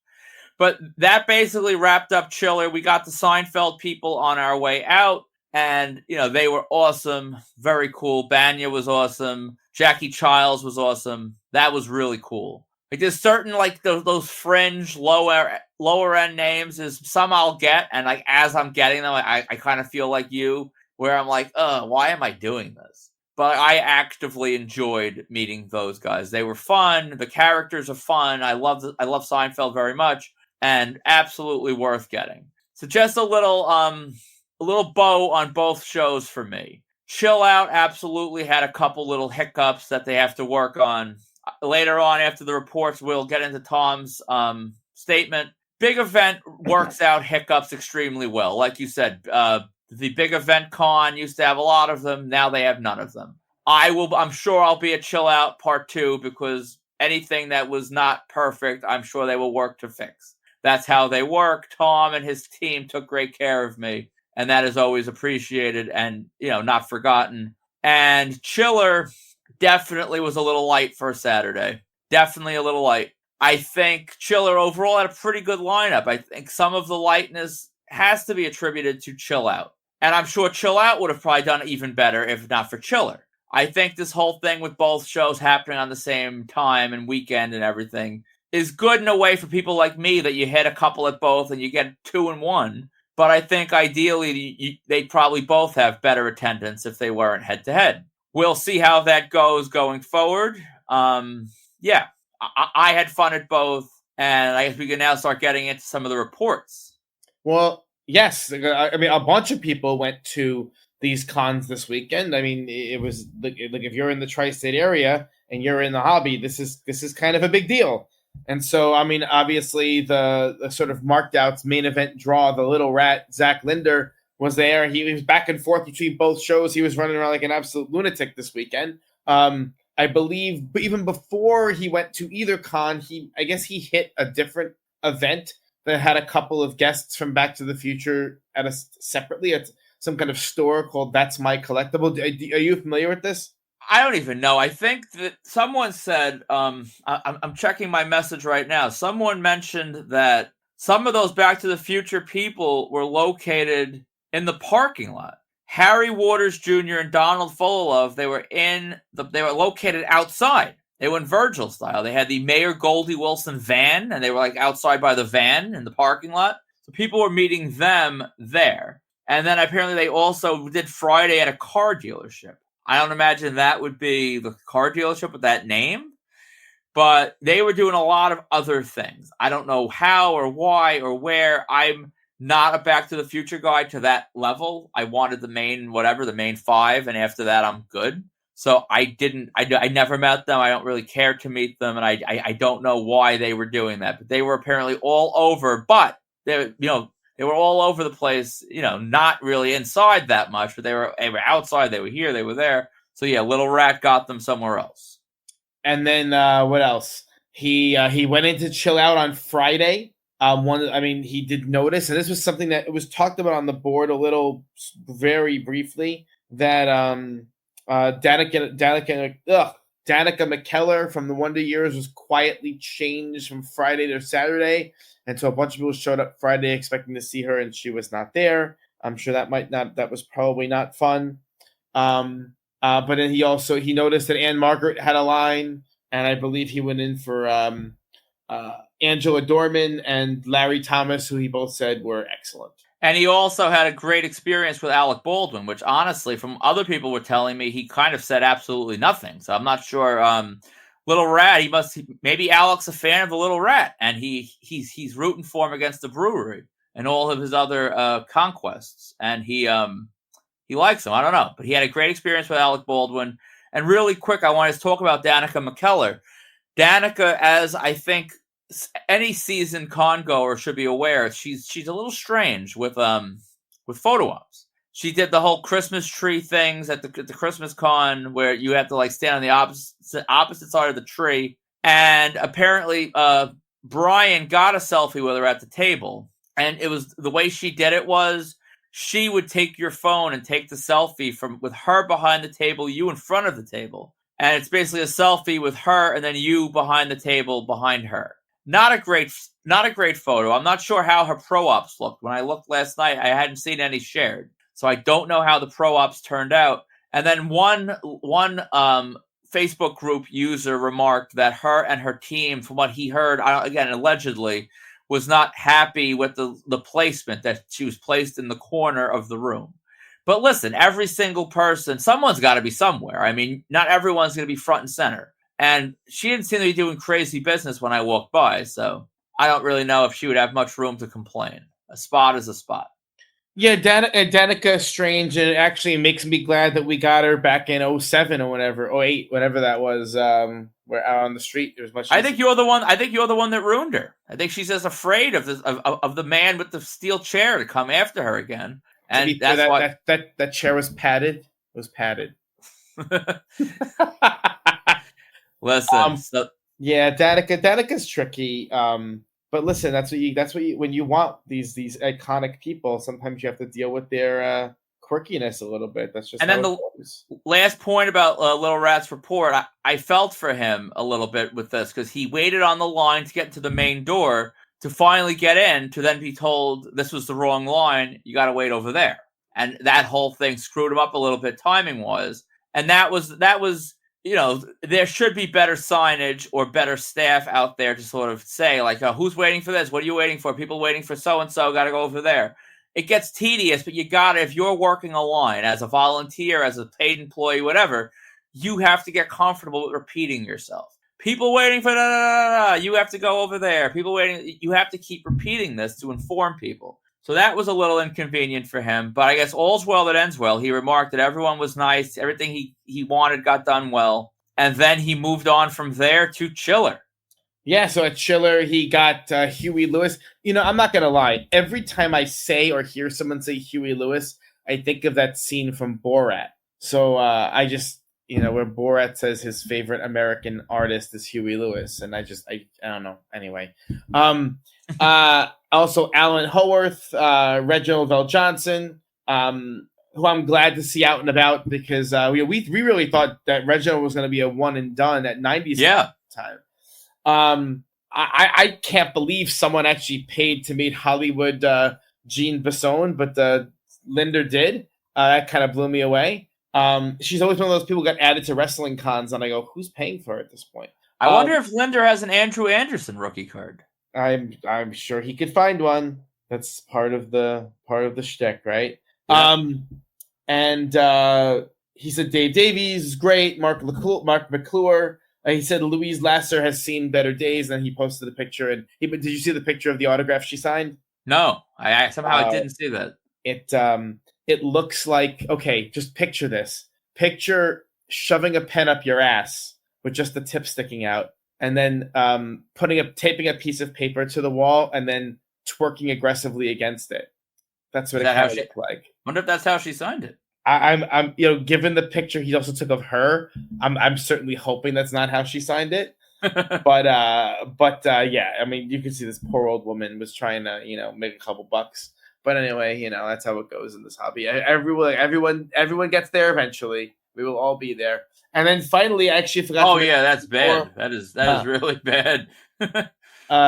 But that basically wrapped up Chiller. We got the Seinfeld people on our way out, and, they were awesome. Very cool. Banya was awesome. Jackie Childs was awesome. That was really cool. Like there's certain those fringe lower end names is some I'll get, and as I'm getting them, I kind of feel like you, where I'm like, why am I doing this? But I actively enjoyed meeting those guys. They were fun. The characters are fun. I love Seinfeld very much, and absolutely worth getting. So just a little bow on both shows for me. Chill Out absolutely had a couple little hiccups that they have to work on. Later on, after the reports, we'll get into Tom's statement. Big Event works out hiccups extremely well. Like you said, the Big Event Con used to have a lot of them. Now they have none of them. I'm sure I'll be at Chill Out Part 2, because anything that was not perfect, I'm sure they will work to fix. That's how they work. Tom and his team took great care of me, and that is always appreciated and, not forgotten. And Chiller definitely was a little light for a Saturday. Definitely a little light. I think Chiller overall had a pretty good lineup. I think some of the lightness has to be attributed to Chill Out. And I'm sure Chill Out would have probably done even better if not for Chiller. I think this whole thing with both shows happening on the same time and weekend and everything is good in a way for people like me, that you hit a couple at both and you get 2 in 1. But I think ideally they'd probably both have better attendance if they weren't head-to-head. We'll see how that goes going forward. Yeah, I had fun at both, and I guess we can now start getting into some of the reports. Well, yes. I mean, a bunch of people went to these cons this weekend. I mean, it was like if you're in the tri-state area and you're in the hobby, this is kind of a big deal. And so, I mean, obviously the sort of marked outs main event draw, the little rat, Zach Linder, was there. He was back and forth between both shows. He was running around like an absolute lunatic this weekend. I believe even before he went to either con, I guess he hit a different event that had a couple of guests from Back to the Future separately at some kind of store called That's My Collectible. Are you familiar with this? I don't even know. I think that someone said, I'm checking my message right now. Someone mentioned that some of those Back to the Future people were located in the parking lot. Harry Waters Jr. and Donald Fullilove, they were located outside. They went Virgil style. They had the Mayor Goldie Wilson van, and they were outside by the van in the parking lot. So people were meeting them there. And then apparently they also did Friday at a car dealership. I don't imagine that would be the car dealership with that name, but they were doing a lot of other things. I don't know how or why or where. I'm not a Back to the Future guy to that level. I wanted the main 5, and after that, I'm good. So I never met them. I don't really care to meet them, and I don't know why they were doing that. But they were apparently all over. But they were all over the place. Not really inside that much, but they were outside. They were here. They were there. So yeah, Little Rat got them somewhere else. And then what else? He went in to chill out on Friday. He did notice, and this was something that it was talked about on the board a little, very briefly, that Danica McKellar from the Wonder Years was quietly changed from Friday to Saturday, and so a bunch of people showed up Friday expecting to see her, and she was not there. I'm sure that was probably not fun. But then he noticed that Anne Margaret had a line, and I believe he went in for Angela Dorman and Larry Thomas, who he both said were excellent. And he also had a great experience with Alec Baldwin, which honestly, from other people were telling me, he kind of said absolutely nothing. So I'm not sure. Little Rat, maybe Alec's a fan of the Little Rat, and he's rooting for him against the brewery and all of his other conquests, and he likes him. I don't know, but he had a great experience with Alec Baldwin. And really quick, I wanted to talk about Danica McKellar. Danica, as I think any seasoned con goer should be aware, she's a little strange with photo ops. She did the whole Christmas tree things at the Christmas con where you have to like stand on the opposite side of the tree. And apparently, Brian got a selfie with her at the table, and it was the way she did it was she would take your phone and take the selfie with her behind the table, you in front of the table, and it's basically a selfie with her and then you behind the table behind her. Not a great photo. I'm not sure how her pro ops looked. When I looked last night, I hadn't seen any shared. So I don't know how the pro ops turned out. And then one Facebook group user remarked that her and her team, from what he heard, again, allegedly, was not happy with the placement, that she was placed in the corner of the room. But listen, every single person, someone's got to be somewhere. I mean, not everyone's going to be front and center. And she didn't seem to be doing crazy business when I walked by, so I don't really know if she would have much room to complain. A spot is a spot. Yeah, Danica Strange, and it actually makes me glad that we got her back in 07 or whatever, 08, whatever that was. We're out on the street. There's much. I think you're the one that ruined her. I think she's just afraid of the man with the steel chair to come after her again. And that's why that chair was padded. It was padded. Listen, yeah, Danica's tricky. But listen, that's what you when you want these iconic people, sometimes you have to deal with their quirkiness a little bit. That's just. And then the last point about Little Rat's report, I felt for him a little bit with this because he waited on the line to get to the main door to finally get in, to then be told this was the wrong line. You got to wait over there, and that whole thing screwed him up a little bit timing wise. And that was. You know, there should be better signage or better staff out there to sort of say, like, who's waiting for this? What are you waiting for? People waiting for so-and-so, got to go over there. It gets tedious, but you got to, if you're working a line as a volunteer, as a paid employee, whatever, you have to get comfortable with repeating yourself. People waiting for you have to go over there. People waiting, you have to keep repeating this to inform people. So that was a little inconvenient for him, but I guess all's well that ends well. He remarked that everyone was nice, everything he wanted got done well, and then he moved on from there to Chiller. Yeah, so at Chiller, he got Huey Lewis. You know, I'm not going to lie. Every time I say or hear someone say Huey Lewis, I think of that scene from Borat. So I just, where Borat says his favorite American artist is Huey Lewis, and I don't know. Anyway. Also, Alan Howarth, Reginald Vel Johnson, who I'm glad to see out and about because we really thought that Reginald was going to be a one and done at 90s time. I can't believe someone actually paid to meet Hollywood Jean Besson, but Linda did. That kind of blew me away. She's always one of those people who got added to wrestling cons, and I go, who's paying for it at this point? I wonder if Linda has an Andrew Anderson rookie card. I'm sure he could find one. That's part of the shtick, right? Yeah. And he said Dave Davies is great. Mark McClure. He said Louise Lasser has seen better days. And he posted the picture. And did you see the picture of the autograph she signed? No, I somehow I didn't see that. It looks like, okay, just picture this. Picture shoving a pen up your ass with just the tip sticking out. And then taping a piece of paper to the wall and then twerking aggressively against it. That's what it kind of looked like. I wonder if that's how she signed it. I'm given the picture he also took of her, I'm certainly hoping that's not how she signed it. But yeah, I mean, you can see this poor old woman was trying to make a couple bucks. But anyway, that's how it goes in this hobby. Everyone gets there eventually. We will all be there. And then finally, I actually forgot. Oh yeah, that's bad. That is really bad.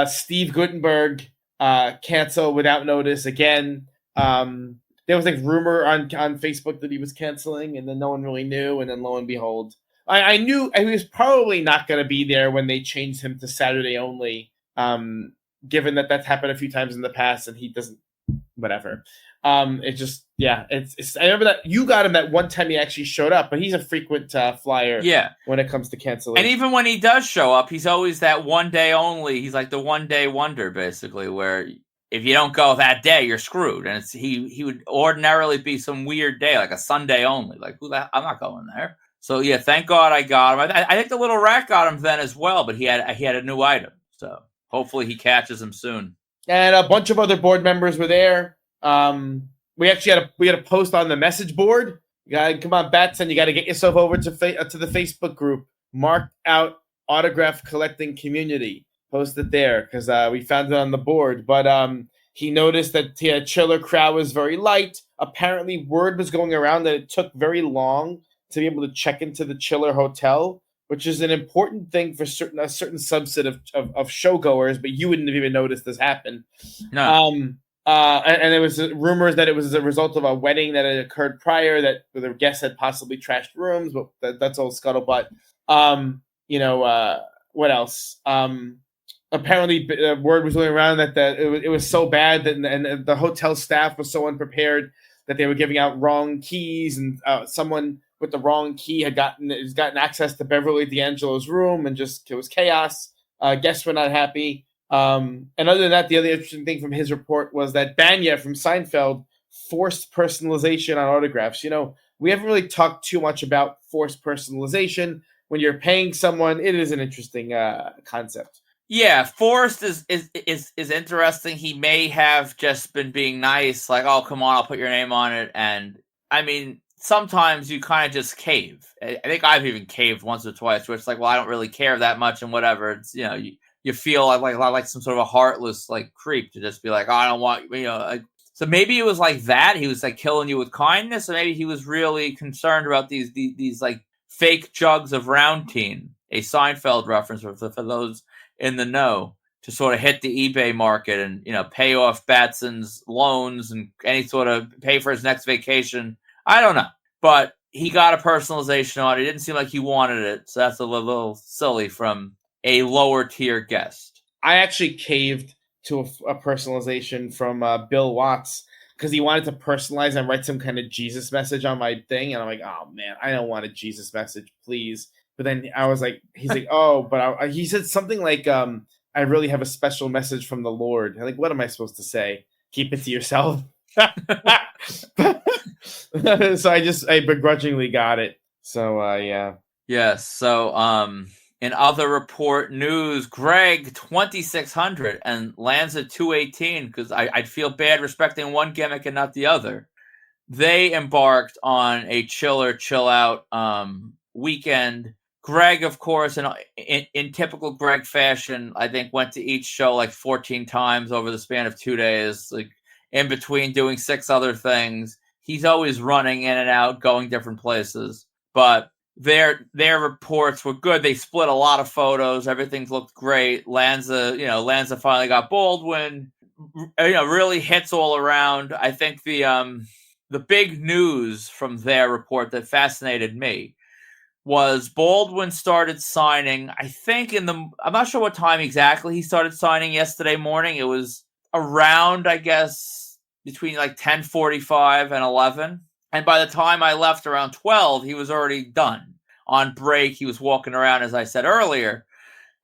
Steve Guttenberg canceled without notice again. There was rumor on Facebook that he was canceling, and then no one really knew. And then lo and behold, I knew he was probably not going to be there when they changed him to Saturday only. Given that that's happened a few times in the past, and he doesn't, whatever. It's I remember that you got him that one time he actually showed up, but he's a frequent flyer. Yeah, when it comes to canceling, and even when he does show up, he's always that one day only. He's like the one day wonder, basically, where if you don't go that day, you're screwed. And he would ordinarily be some weird day, like a Sunday only. Like I'm not going there. So yeah, thank God I got him. I think the little rat got him then as well, but he had a new item. So hopefully he catches him soon. And a bunch of other board members were there. We actually had a post on the message board. You gotta come on, Batson. You got to get yourself over to the Facebook group. Mark out autograph collecting community. Post it there because we found it on the board. But he noticed that the chiller crowd was very light. Apparently, word was going around that it took very long to be able to check into the chiller hotel, which is an important thing for a certain subset of showgoers. But you wouldn't have even noticed this happen. No. And there was rumors that it was a result of a wedding that had occurred prior, that the guests had possibly trashed rooms, but that's all scuttlebutt. What else? Apparently, word was going around that it was so bad that and the hotel staff was so unprepared that they were giving out wrong keys, and someone with the wrong key had gotten access to Beverly D'Angelo's room, and just it was chaos. Guests were not happy. And other than that, the other interesting thing from his report was that Banya from Seinfeld forced personalization on autographs. We haven't really talked too much about forced personalization. When you're paying someone, it is an interesting concept. Yeah, forced is interesting. He may have just been being nice, like, oh, come on, I'll put your name on it. And I mean, sometimes you kind of just cave. I think I've even caved once or twice, where it's like, well, I don't really care that much and whatever. It's, you feel like some sort of a heartless creep to just be like, oh, I don't want so maybe it was like that. He was killing you with kindness, or maybe he was really concerned about these fake jugs of Roundteen, a Seinfeld reference for those in the know, to sort of hit the eBay market and pay off Batson's loans and any sort of pay for his next vacation. I don't know, but he got a personalization on it. It didn't seem like he wanted it, so that's a little silly from a lower tier guest. I actually caved to a personalization from Bill Watts because he wanted to personalize and write some kind of Jesus message on my thing, and I'm like, oh man, I don't want a Jesus message, please. But then I was like, he's like, oh, but he said something like, I really have a special message from the Lord. I'm like, what am I supposed to say? Keep it to yourself. So I begrudgingly got it. So yeah. Yes. So in other report news, Greg 2600 and Lanza 218, because I'd feel bad respecting one gimmick and not the other. They embarked on a chill out weekend. Greg, of course, in typical Greg fashion, I think went to each show 14 times over the span of 2 days, in between doing 6 other things. He's always running in and out, going different places. But their reports were good. They split a lot of photos. Everything looked great. Lanza finally got Baldwin. Really hits all around. I think the big news from their report that fascinated me was Baldwin started signing, I think I'm not sure what time exactly he started signing yesterday morning. It was around, I guess, between 10:45 and 11. And by the time I left around 12, he was already done. On break, he was walking around, as I said earlier.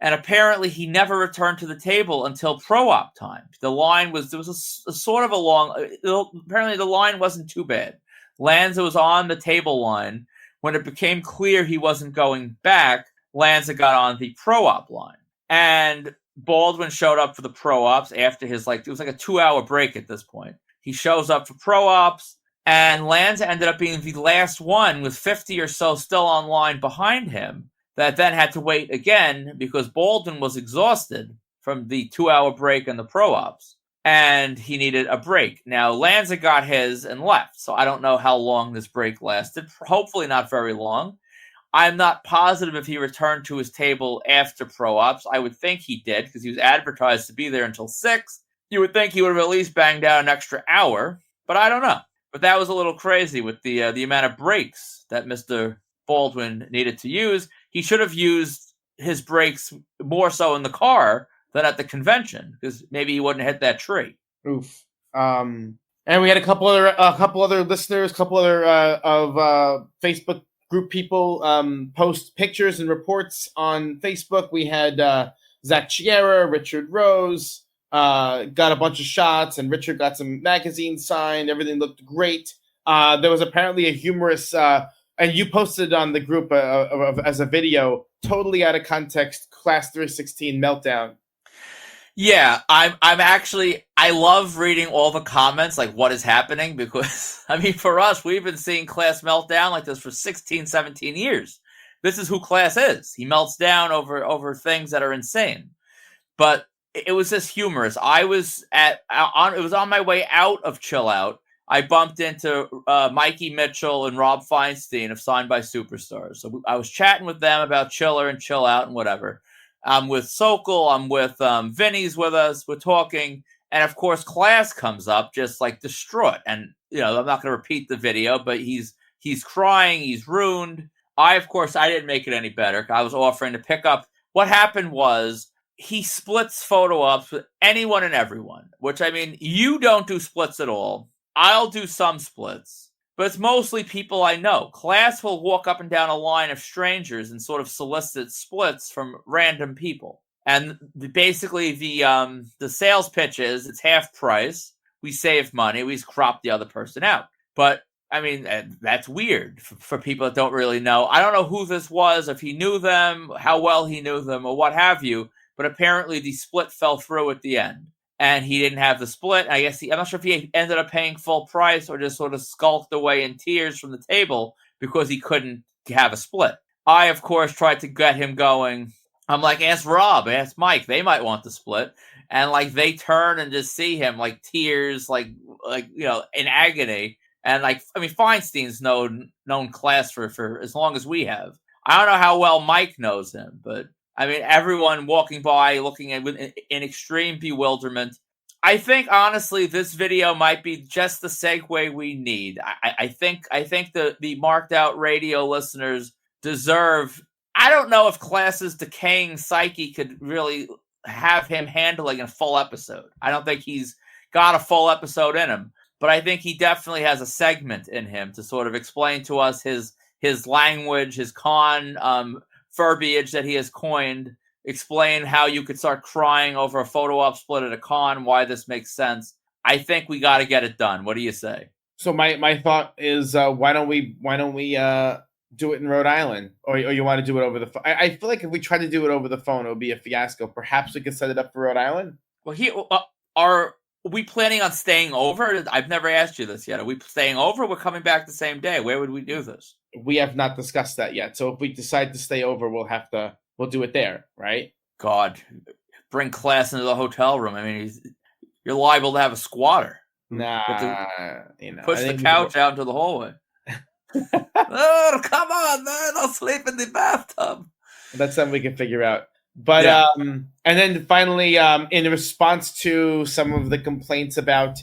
And apparently he never returned to the table until pro-op time. There was a sort of a long, apparently the line wasn't too bad. Lanza was on the table line. When it became clear he wasn't going back, Lanza got on the pro-op line. And Baldwin showed up for the pro-ops after his, it was a 2-hour break at this point. He shows up for pro-ops, And Lanza ended up being the last one with 50 or so still online behind him that then had to wait again because Baldwin was exhausted from the 2-hour break and the pro-ops. And he needed a break. Now, Lanza got his and left, so I don't know how long this break lasted. Hopefully not very long. I'm not positive if he returned to his table after pro-ops. I would think he did, because he was advertised to be there until 6. You would think he would have at least banged out an extra hour, but I don't know. But that was a little crazy with the amount of breaks that Mr. Baldwin needed to use. He should have used his breaks more so in the car than at the convention, because maybe he wouldn't hit that tree. Oof. And we had a couple other listeners, couple other of Facebook group people post pictures and reports on Facebook. We had Zach Chiera, Richard Rose, got a bunch of shots, and Richard got some magazines signed. Everything looked great. There was apparently a humorous, and you posted on the group as a video, totally out of context, Class 316 meltdown. Yeah, I love reading all the comments, like what is happening, because, I mean, for us, we've been seeing Class melt down like this for 16, 17 years. This is who Class is. He melts down over things that are insane. But it was just humorous. It was on my way out of Chill Out. I bumped into Mikey Mitchell and Rob Feinstein of Signed by Superstars. So I was chatting with them about Chiller and Chill Out and whatever. I'm with Sokol. I'm with Vinny's with us. We're talking. And, of course, Class comes up just, like, distraught. And, you know, I'm not going to repeat the video, but he's crying. He's ruined. Of course, I didn't make it any better. I was offering to pick up. What happened was he splits photo ops with anyone and everyone, which, I mean, you don't do splits at all. I'll do some splits. But it's mostly people I know. Class will walk up and down a line of strangers and sort of solicit splits from random people. And basically the sales pitch is it's half price. We save money. We just crop the other person out. But, I mean, that's weird for people that don't really know. I don't know who this was, if he knew them, how well he knew them, or what have you. But apparently the split fell through at the end. And he didn't have the split. I guess I'm not sure if he ended up paying full price or just sort of skulked away in tears from the table because he couldn't have a split. I, of course, tried to get him going. I'm like, ask Rob, ask Mike. They might want the split. And, like, they turn and just see him, like, tears, like you know, in agony. And, like, I mean, Feinstein's known Class for as long as we have. I don't know how well Mike knows him, but I mean, everyone walking by, looking at in extreme bewilderment. I think, honestly, this video might be just the segue we need. I think the marked out radio listeners deserve. I don't know if Class's decaying psyche could really have him handling a full episode. I don't think he's got a full episode in him, but I think he definitely has a segment in him to sort of explain to us his language, his con verbiage that he has coined, explain how you could start crying over a photo op split at a con, why this makes sense. I think we got to get it done. What do you say? So my thought is, why don't we do it in Rhode Island, or you want to do it over the phone? I feel like if we try to do it over the phone, it would be a fiasco. Perhaps we could set it up for Rhode Island. Well, are we planning on staying over? I've never asked you this yet. Are we staying over? We're coming back the same day. Where would we do this? We have not discussed that yet. So if we decide to stay over, we'll do it there, right? God, bring Class into the hotel room. I mean, you're liable to have a squatter. Nah, push the couch out into the hallway. Oh, come on, man! I'll sleep in the bathtub. That's something we can figure out. But yeah. And then finally, in response to some of the complaints about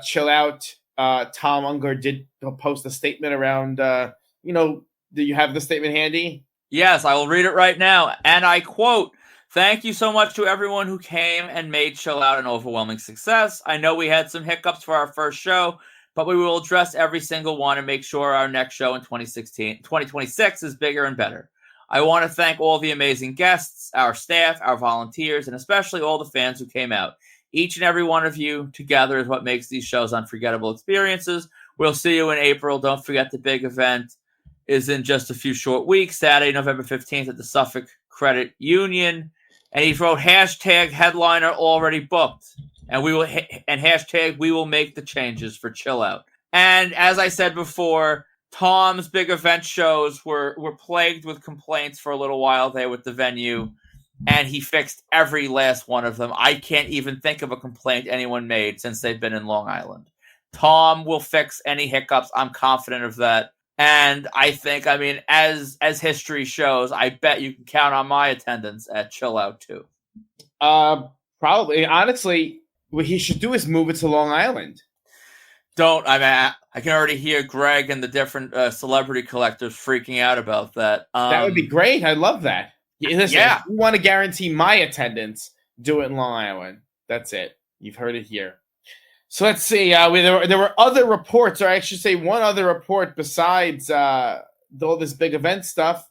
Chill Out, Tom Unger did post a statement around. Do you have the statement handy? Yes, I will read it right now. And I quote, "Thank you so much to everyone who came and made Chill Out an overwhelming success. I know we had some hiccups for our first show, but we will address every single one and make sure our next show in 2026 is bigger and better. I want to thank all the amazing guests, our staff, our volunteers, and especially all the fans who came out. Each and every one of you together is what makes these shows unforgettable experiences. We'll see you in April. Don't forget the big event is in just a few short weeks, Saturday, November 15th at the Suffolk Credit Union." And he wrote hashtag headliner already booked. And we will make the changes for Chill Out. And as I said before, Tom's big event shows were plagued with complaints for a little while there with the venue, and he fixed every last one of them. I can't even think of a complaint anyone made since they've been in Long Island. Tom will fix any hiccups. I'm confident of that. And I think, I mean, as history shows, I bet you can count on my attendance at Chill Out too. Probably. Honestly, what he should do is move it to Long Island. I can already hear Greg and the different celebrity collectors freaking out about that. That would be great. I love that. Listen, if you want to guarantee my attendance, do it in Long Island. That's it. You've heard it here. So let's see. There were other reports, or I should say one other report besides all this big event stuff.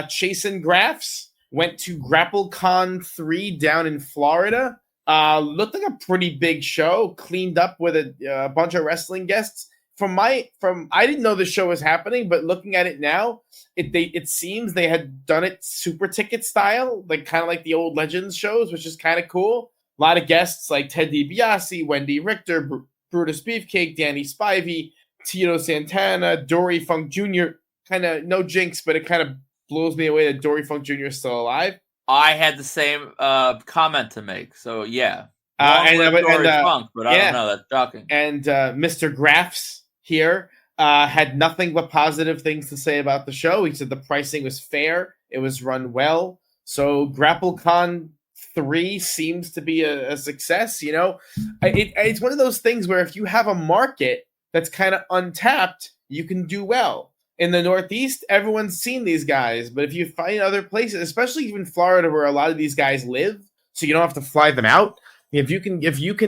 Chase and Graphs went to GrappleCon 3 down in Florida. Looked like a pretty big show, cleaned up with a bunch of wrestling guests. I didn't know the show was happening, but looking at it now, it seems they had done it super ticket style, like kind of like the old Legends shows, which is kind of cool. A lot of guests like Ted DiBiase, Wendy Richter, Brutus Beefcake, Danny Spivey, Tito Santana, Dory Funk Jr. Kind of no jinx, but it kind of blows me away that Dory Funk Jr. is still alive. I had the same comment to make, so yeah. Funk, but I don't know. That's shocking. And Mr. Graphs here had nothing but positive things to say about the show. He said the pricing was fair, it was run well. So GrappleCon 3 seems to be a success. You know, it's one of those things where if you have a market that's kind of untapped, you can do well. In the Northeast, everyone's seen these guys, but if you find other places, especially even Florida, where a lot of these guys live, so you don't have to fly them out. If you can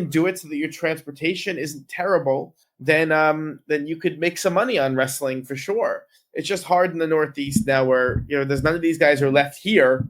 do it so that your transportation isn't terrible, then you could make some money on wrestling for sure. It's just hard in the Northeast now, where there's none of these guys are left here,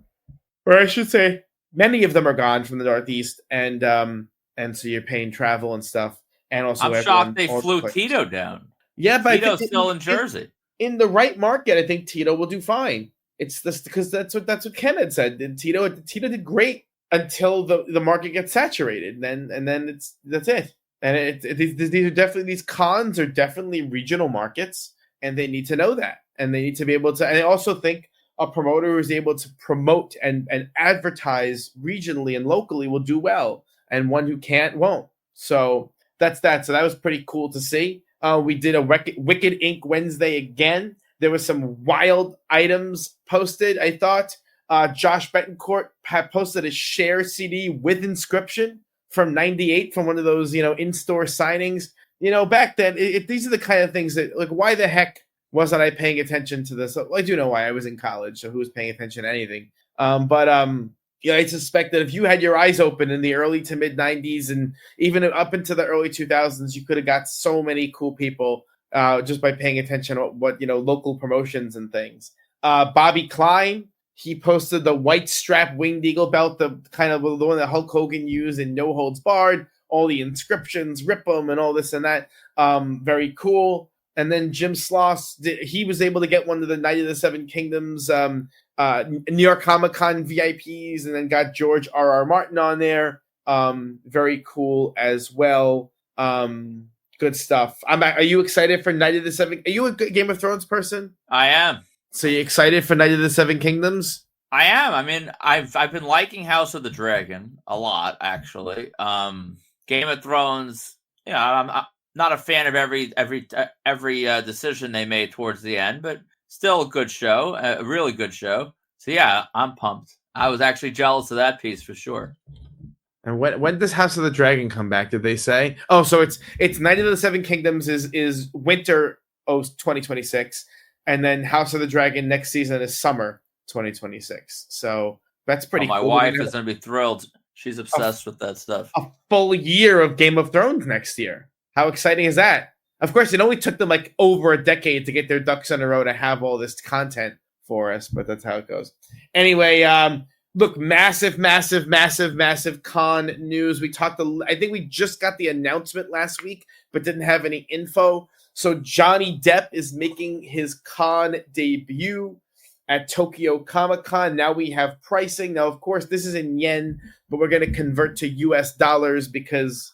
or I should say, many of them are gone from the Northeast, and so you're paying travel and stuff, and also I'm shocked they flew Tito down. Yeah, but Tito's still in Jersey. In the right market, I think Tito will do fine. It's this because that's what Ken had said. And Tito did great until the market gets saturated, and then that's it. And these cons are definitely regional markets, and they need to know that, and they need to be able to. And I also think a promoter who is able to promote and advertise regionally and locally will do well, and one who can't won't. So that's that. So that was pretty cool to see. We did a Wicked Inc. Wednesday again. There was some wild items posted, I thought. Josh Betancourt had posted a share CD with inscription from 98 from one of those, in-store signings. Back then, these are the kind of things that, like, why the heck wasn't I paying attention to this? Well, I do know why. I was in college, so who was paying attention to anything? I suspect that if you had your eyes open in the early to mid 90s and even up into the early 2000s, you could have got so many cool people just by paying attention to what, local promotions and things. Bobby Klein, he posted the white strap winged eagle belt, the kind of the one that Hulk Hogan used in No Holds Barred, all the inscriptions, rip 'em and all this and that. Very cool. And then Jim Sloss, he was able to get one of the Night of the Seven Kingdoms New York Comic-Con VIPs, and then got George R.R. Martin on there. Very cool as well. Good stuff. Are you excited for Night of the Seven? Are you a Game of Thrones person? I am. So you excited for Night of the Seven Kingdoms? I am. I mean, I've been liking House of the Dragon a lot, actually. Game of Thrones, I'm not a fan of every decision they made towards the end, but still a good show, a really good show. So yeah, I'm pumped. I was actually jealous of that piece for sure. And when does House of the Dragon come back? Did they say? Oh, so it's Night of the Seven Kingdoms is winter 2026, and then House of the Dragon next season is summer 2026. So that's pretty cool. My wife is going to be thrilled. She's obsessed with that stuff. A full year of Game of Thrones next year. How exciting is that? Of course, it only took them like over a decade to get their ducks in a row to have all this content for us, but that's how it goes. Anyway, look, massive con news. I think we just got the announcement last week, but didn't have any info. So Johnny Depp is making his con debut at Tokyo Comic-Con. Now we have pricing. Now, of course, this is in yen, but we're going to convert to US dollars because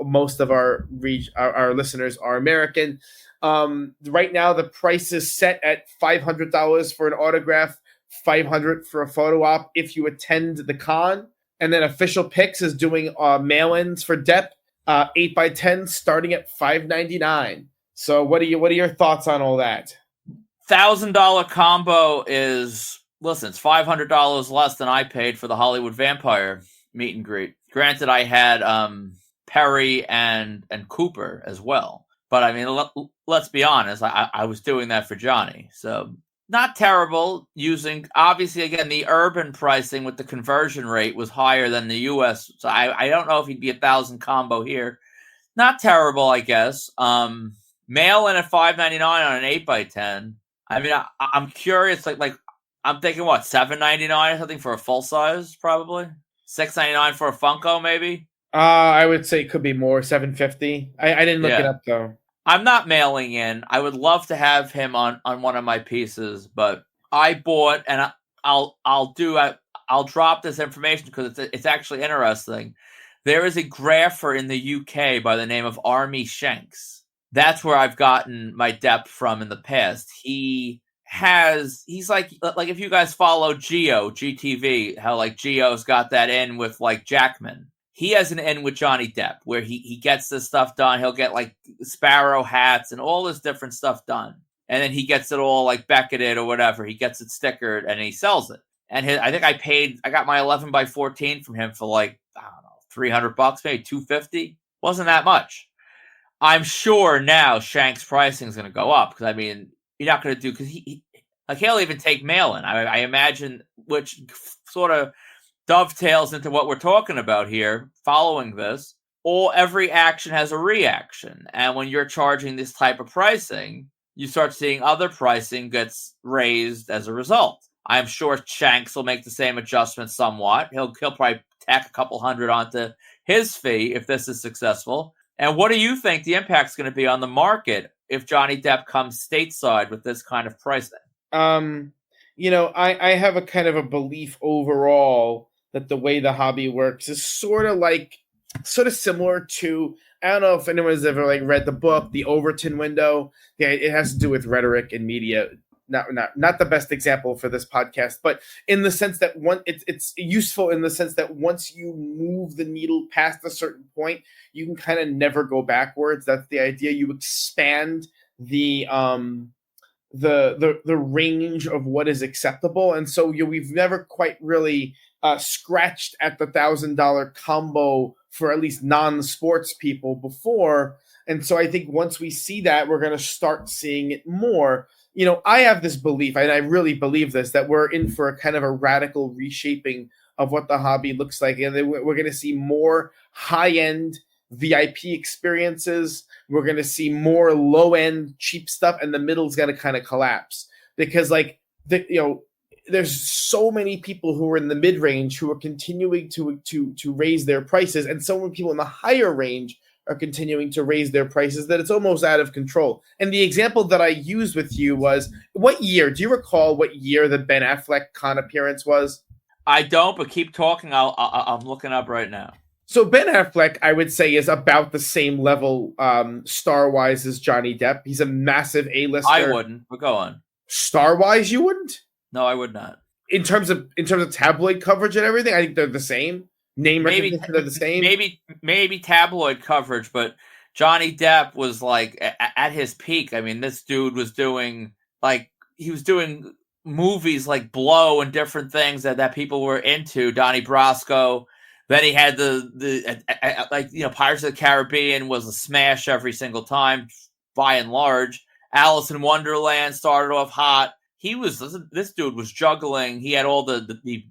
Most of our listeners are American. Right now, the price is set at $500 for an autograph, $500 for a photo op if you attend the con. And then Official Picks is doing mail-ins for Depp, 8x10 starting at $5.99. So what are your thoughts on all that? $1,000 combo is, listen, it's $500 less than I paid for the Hollywood Vampire meet and greet. Granted, I had Perry and Cooper as well. But I mean, let's be honest, I was doing that for Johnny. So not terrible. Using, obviously, again, the urban pricing with the conversion rate was higher than the U.S. So I don't know if he'd be 1,000 combo here. Not terrible, I guess. Mail in at $5.99 on an 8x10. I mean, I'm curious. Like I'm thinking what, $7.99 or something for a full size, probably $6.99 for a Funko, maybe. I would say it could be more, $7.50. I didn't look it up though. I'm not mailing in. I would love to have him on one of my pieces, but I bought, and I'll drop this information because it's actually interesting. There is a grapher in the UK by the name of Army Shanks. That's where I've gotten my Depp from in the past. He's like if you guys follow GTV, how like Geo's got that in with like Jackman. He has an in with Johnny Depp where he gets this stuff done. He'll get like Sparrow hats and all this different stuff done. And then he gets it all like Becketed or whatever. He gets it stickered and he sells it. And I think I got my 11x14 from him for like, I don't know, $300, maybe $250. Wasn't that much. I'm sure now Shank's pricing is going to go up because I mean, you're not going to do, because he'll even take mail in. I imagine, which sort of dovetails into what we're talking about here. Following this, every action has a reaction, and when you're charging this type of pricing, you start seeing other pricing gets raised as a result. I'm sure Shanks will make the same adjustment somewhat. He'll probably tack a couple hundred onto his fee if this is successful. And what do you think the impact's going to be on the market if Johnny Depp comes stateside with this kind of pricing? I have a kind of a belief overall that the way the hobby works is sort of similar to, I don't know if anyone's ever like read the book, The Overton Window. Yeah, it has to do with rhetoric and media. Not the best example for this podcast, but in the sense that it's useful in the sense that once you move the needle past a certain point, you can kind of never go backwards. That's the idea. You expand the range of what is acceptable, and so we've never quite really scratched at the $1,000 combo for at least non-sports people before, and so I think once we see that, we're going to start seeing it more. I have this belief, and I really believe this, that we're in for a kind of a radical reshaping of what the hobby looks like. And then we're going to see more high-end VIP experiences. We're going to see more low-end cheap stuff, and the middle's going to kind of collapse. Because, there's so many people who are in the mid-range who are continuing to raise their prices, and so many people in the higher range are continuing to raise their prices that it's almost out of control. And the example that I used with you was, what year? Do you recall what year the Ben Affleck con appearance was? I don't, but keep talking. I'm looking up right now. So Ben Affleck, I would say, is about the same level star-wise as Johnny Depp. He's a massive A-lister. I wouldn't, but go on. Star-wise, you wouldn't? No, I would not. In terms of tabloid coverage and everything, I think they're the same. Name recognition, they're the same. Maybe tabloid coverage, but Johnny Depp was like at his peak. I mean, this dude was doing movies like Blow and different things that people were into. Donnie Brasco. Then he had the Pirates of the Caribbean was a smash every single time, by and large. Alice in Wonderland started off hot. This dude was juggling. He had all the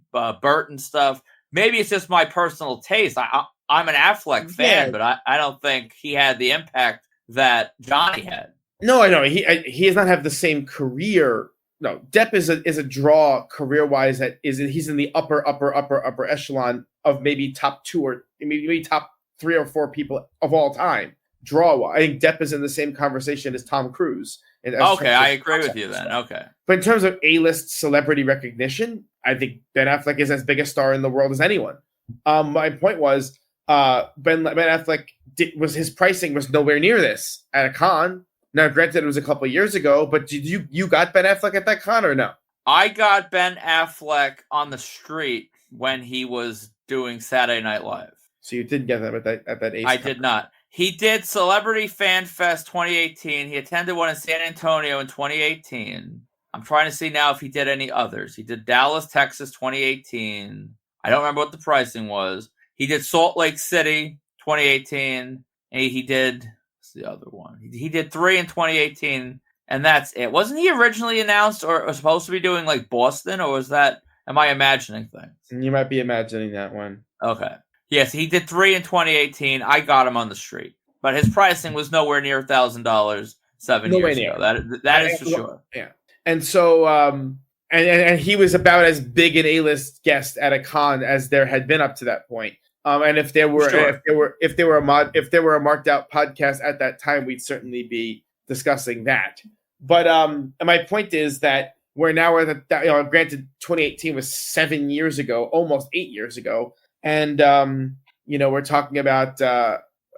Burton stuff. Maybe it's just my personal taste. I'm an Affleck fan, but I don't think he had the impact that Johnny had. No, I know he does not have the same career. No, Depp is a draw career wise. He's in the upper echelon of maybe top 2 or maybe top 3 or 4 people of all time. Draw. I think Depp is in the same conversation as Tom Cruise. Okay, I agree with you then. Okay. But in terms of A-list celebrity recognition, I think Ben Affleck is as big a star in the world as anyone. My point was, Ben Affleck his pricing was nowhere near this at a con. Now, granted, it was a couple of years ago, but did you got Ben Affleck at that con or no? I got Ben Affleck on the street when he was doing Saturday Night Live. So you did get him at that Ace. I did not. He did Celebrity Fan Fest 2018. He attended one in San Antonio in 2018. I'm trying to see now if he did any others. He did Dallas, Texas 2018. I don't remember what the pricing was. He did Salt Lake City 2018. And he did, what's the other one? He did 3 in 2018, and that's it. Wasn't he originally announced or was supposed to be doing like Boston, or was that, am I imagining things? You might be imagining that one. Okay. Yes, he did 3 in 2018. I got him on the street. But his pricing was nowhere near $1,000 7 years ago. That is for sure. Yeah. And so, and he was about as big an A-list guest at a con as there had been up to that point. And if there were a marked out podcast at that time, we'd certainly be discussing that. But my point is that we're now at granted 2018 was 7 years ago, almost 8 years ago, and we're talking about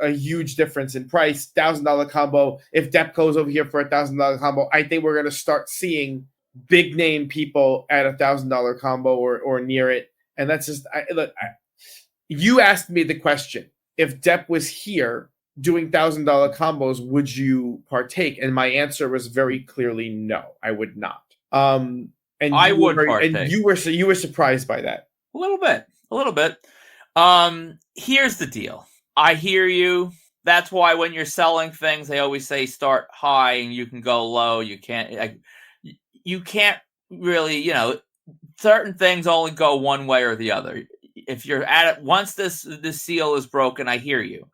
a huge difference in price. $1,000 combo. If Depp goes over here for $1,000 combo, I think we're going to start seeing big name people at $1,000 combo or near it. And that's just you asked me the question: if Depp was here doing $1,000 combos, would you partake? And my answer was very clearly no, I would not. And I would partake. And you were surprised by that. A little bit. Here's the deal. I hear you. That's why when you're selling things, they always say start high and you can go low. You can't really, certain things only go one way or the other. If you're at it, once this seal is broken, I hear you.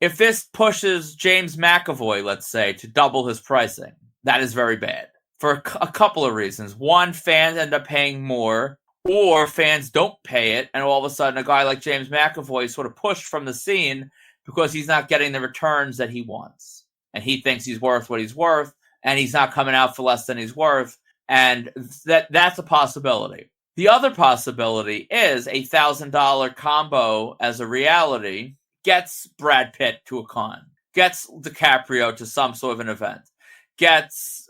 If this pushes James McAvoy, let's say, to double his pricing, that is very bad for a couple of reasons. One, fans end up paying more, or fans don't pay it, and all of a sudden a guy like James McAvoy is sort of pushed from the scene because he's not getting the returns that he wants. And he thinks he's worth what he's worth, and he's not coming out for less than he's worth, and that's a possibility. The other possibility is a $1,000 combo as a reality gets Brad Pitt to a con, gets DiCaprio to some sort of an event, gets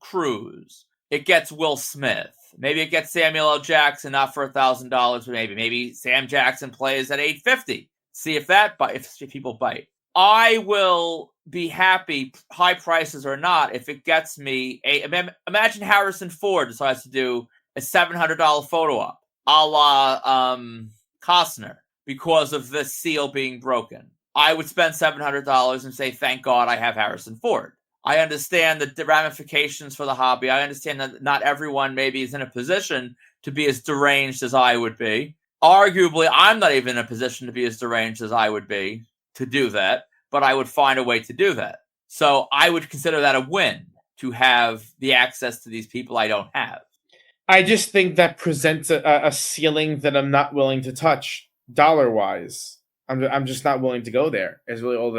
Cruise, it gets Will Smith. Maybe it gets Samuel L. Jackson, not for $1,000, but maybe Sam Jackson plays at $850. See if if people bite. I will be happy, high prices or not, if it gets me imagine Harrison Ford decides to do a $700 photo op, a la Costner, because of this seal being broken. I would spend $700 and say, thank God I have Harrison Ford. I understand the ramifications for the hobby. I understand that not everyone maybe is in a position to be as deranged as I would be. Arguably, I'm not even in a position to be as deranged as I would be to do that, but I would find a way to do that. So I would consider that a win to have the access to these people I don't have. I just think that presents a ceiling that I'm not willing to touch dollar-wise. I'm just not willing to go there. Is really all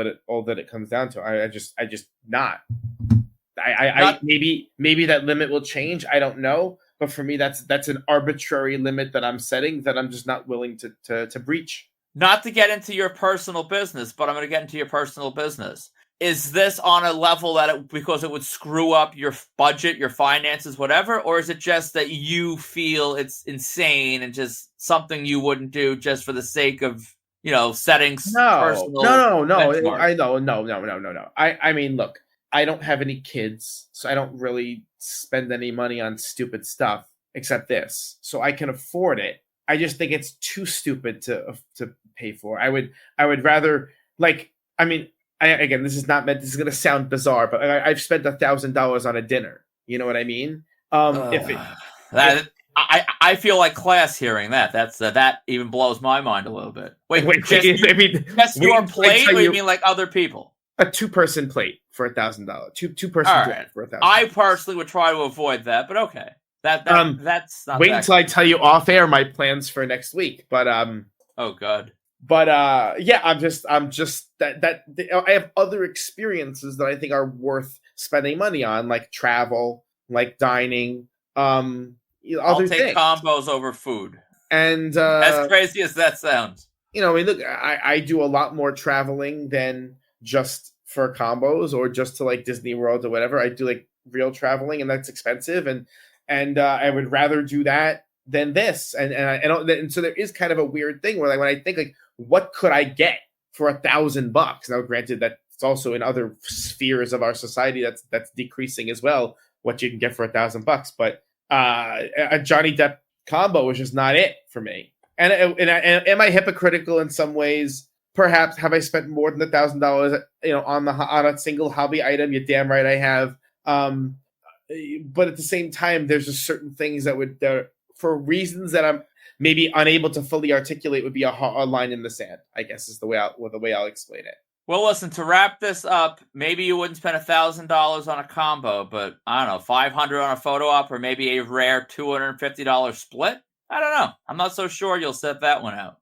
that it comes down to. I just not. Maybe that limit will change. I don't know, but for me, that's an arbitrary limit that I'm setting that I'm just not willing to breach. Not to get into your personal business, but I'm going to get into your personal business. Is this on a level that because it would screw up your budget, your finances, whatever, or is it just that you feel it's insane and just something you wouldn't do just for the sake of setting personal benchmarks? No. I mean, look, I don't have any kids, so I don't really spend any money on stupid stuff except this. So I can afford it. I just think it's too stupid to pay for. I would rather again, this is not meant. This is going to sound bizarre, but I've spent $1,000 on a dinner. You know what I mean? I feel like class hearing that. That even blows my mind a little bit. Wait, just your plate, or you mean like other people? A 2-person plate for $1,000. Two-person plate for $1,000. I personally would try to avoid that, but okay. That's not. Wait until I tell you off air my plans for next week. But oh god. But yeah, I'm just that I have other experiences that I think are worth spending money on, like travel, like dining, I'll take things. combos over food. And as crazy as that sounds. I mean, look, I do a lot more traveling than just for combos or just to like Disney World or whatever. I do like real traveling, and that's expensive, and I would rather do that than this. And so there is kind of a weird thing where like when I think like what could I get for $1,000? Now, granted, that it's also in other spheres of our society that's decreasing as well. What you can get for $1,000, but a Johnny Depp combo is just not it for me. And am I hypocritical in some ways? Perhaps. Have I spent more than $1,000, on a single hobby item? You're damn right I have. But at the same time, there's just certain things that would, for reasons that I'm maybe unable to fully articulate, would be a line in the sand, I guess is the way I'll explain it. Well, listen, to wrap this up, maybe you wouldn't spend $1,000 on a combo, but I don't know, $500 on a photo op, or maybe a rare $250 split. I don't know. I'm not so sure you'll set that one out.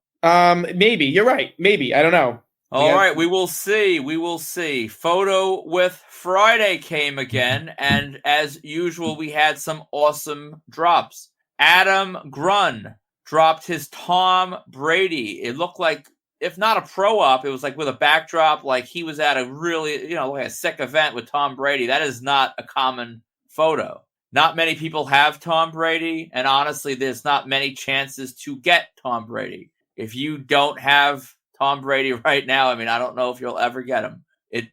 Maybe you're right. Maybe I don't know. All right, we will see. We will see. Photo with Friday came again, and as usual, we had some awesome drops. Adam Grun dropped his Tom Brady. It looked like, if not a pro op, it was like with a backdrop, like he was at a really, like a sick event with Tom Brady. That is not a common photo. Not many people have Tom Brady, and honestly, there's not many chances to get Tom Brady. If you don't have Tom Brady right now, I mean, I don't know if you'll ever get him.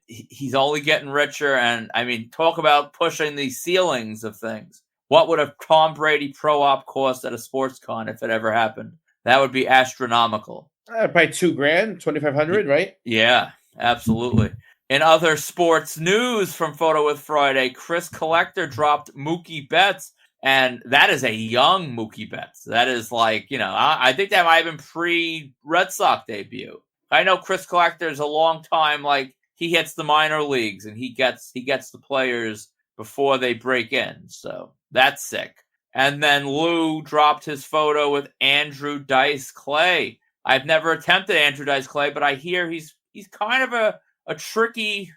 He's only getting richer, and I mean, talk about pushing the ceilings of things. What would a Tom Brady pro op cost at a sports con if it ever happened? That would be astronomical. Probably $2,000, $2,500, right? Yeah, absolutely. In other sports news from Photo with Friday, Chris Collector dropped Mookie Betts, and that is a young Mookie Betts. That is like, I think that might have been pre-Red Sox debut. I know Chris Collector is a long time, like, he hits the minor leagues, and he gets the players before they break in, so that's sick. And then Lou dropped his photo with Andrew Dice Clay. I've never attempted Andrew Dice Clay, but I hear he's kind of a tricky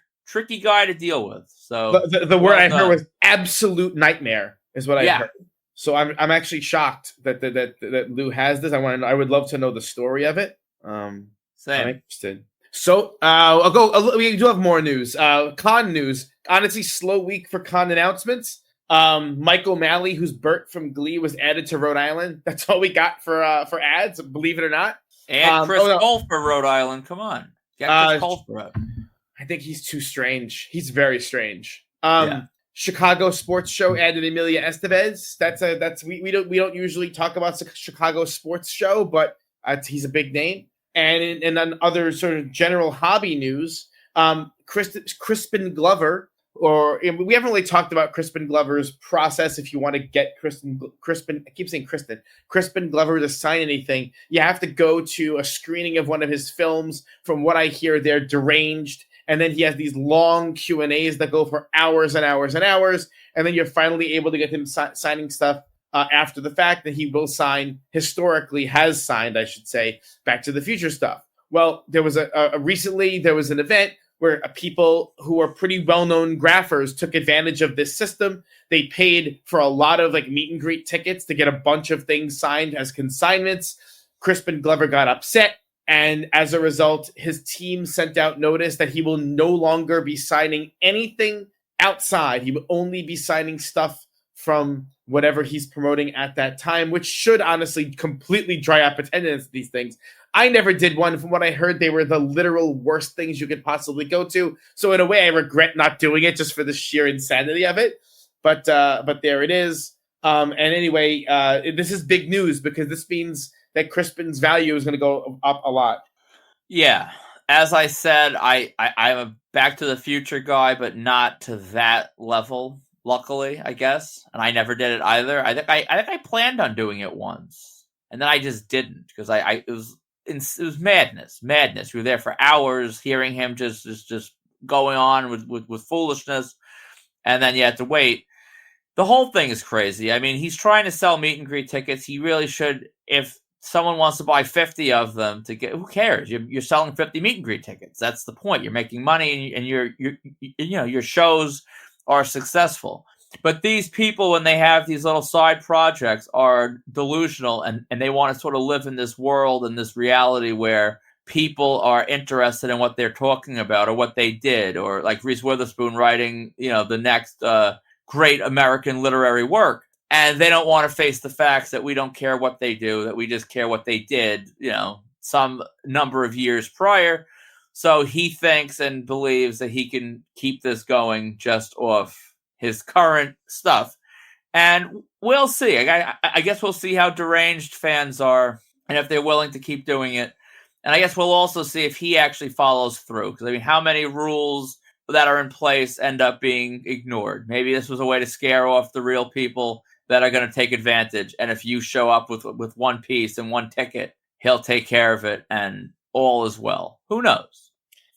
guy to deal with. So the word I heard was absolute nightmare is what I heard. So I'm actually shocked that Lou has this. I would love to know the story of it. Same. I'm interested. So I'll go. We do have more news. Con news. Honestly, slow week for con announcements. Mike O'Malley, who's Bert from Glee, was added to Rhode Island. That's all we got for ads. Believe it or not. And Chris Cole for Rhode Island. Come on, get Chris Cole for it. I think he's too strange. He's very strange. Yeah. Chicago Sports Show added Emilia Estevez. We don't usually talk about Chicago Sports Show, but he's a big name. And then other sort of general hobby news, Crispin Glover. We haven't really talked about Crispin Glover's process. If you want to get Crispin, I keep saying Crispin Glover to sign anything, you have to go to a screening of one of his films. From what I hear, they're deranged, and then he has these long Q&As that go for hours and hours and hours, and then you're finally able to get him signing stuff after the fact that he will sign. Historically, has signed, I should say, Back to the Future stuff. Well, there was recently there was an event where people who are pretty well-known graphers took advantage of this system. They paid for a lot of like meet and greet tickets to get a bunch of things signed as consignments. Crispin Glover got upset, and as a result, his team sent out notice that he will no longer be signing anything outside. He will only be signing stuff from whatever he's promoting at that time, which should honestly completely dry up attendance at these things. I never did one. From what I heard, they were the literal worst things you could possibly go to. So in a way, I regret not doing it just for the sheer insanity of it. But there it is. And anyway, this is big news because this means that Crispin's value is going to go up a lot. Yeah. As I said, I'm a Back to the Future guy, but not to that level, luckily, I guess. And I never did it either. I think I planned on doing it once. And then I just didn't because it was madness. We were there for hours hearing him just going on with foolishness. And then you had to wait. The whole thing is crazy. I mean, he's trying to sell meet and greet tickets. He really should. If someone wants to buy 50 of them to get, who cares? You're selling 50 meet and greet tickets. That's the point. You're making money and your shows are successful. But these people, when they have these little side projects, are delusional, and they want to sort of live in this world and this reality where people are interested in what they're talking about or what they did, or like Reese Witherspoon writing, the next great American literary work. And they don't want to face the facts that we don't care what they do, that we just care what they did, some number of years prior. So he thinks and believes that he can keep this going just off his current stuff. And we'll see. I guess we'll see how deranged fans are and if they're willing to keep doing it. And I guess we'll also see if he actually follows through. Because, how many rules that are in place end up being ignored? Maybe this was a way to scare off the real people that are going to take advantage. And if you show up with one piece and one ticket, he'll take care of it and all is well. Who knows?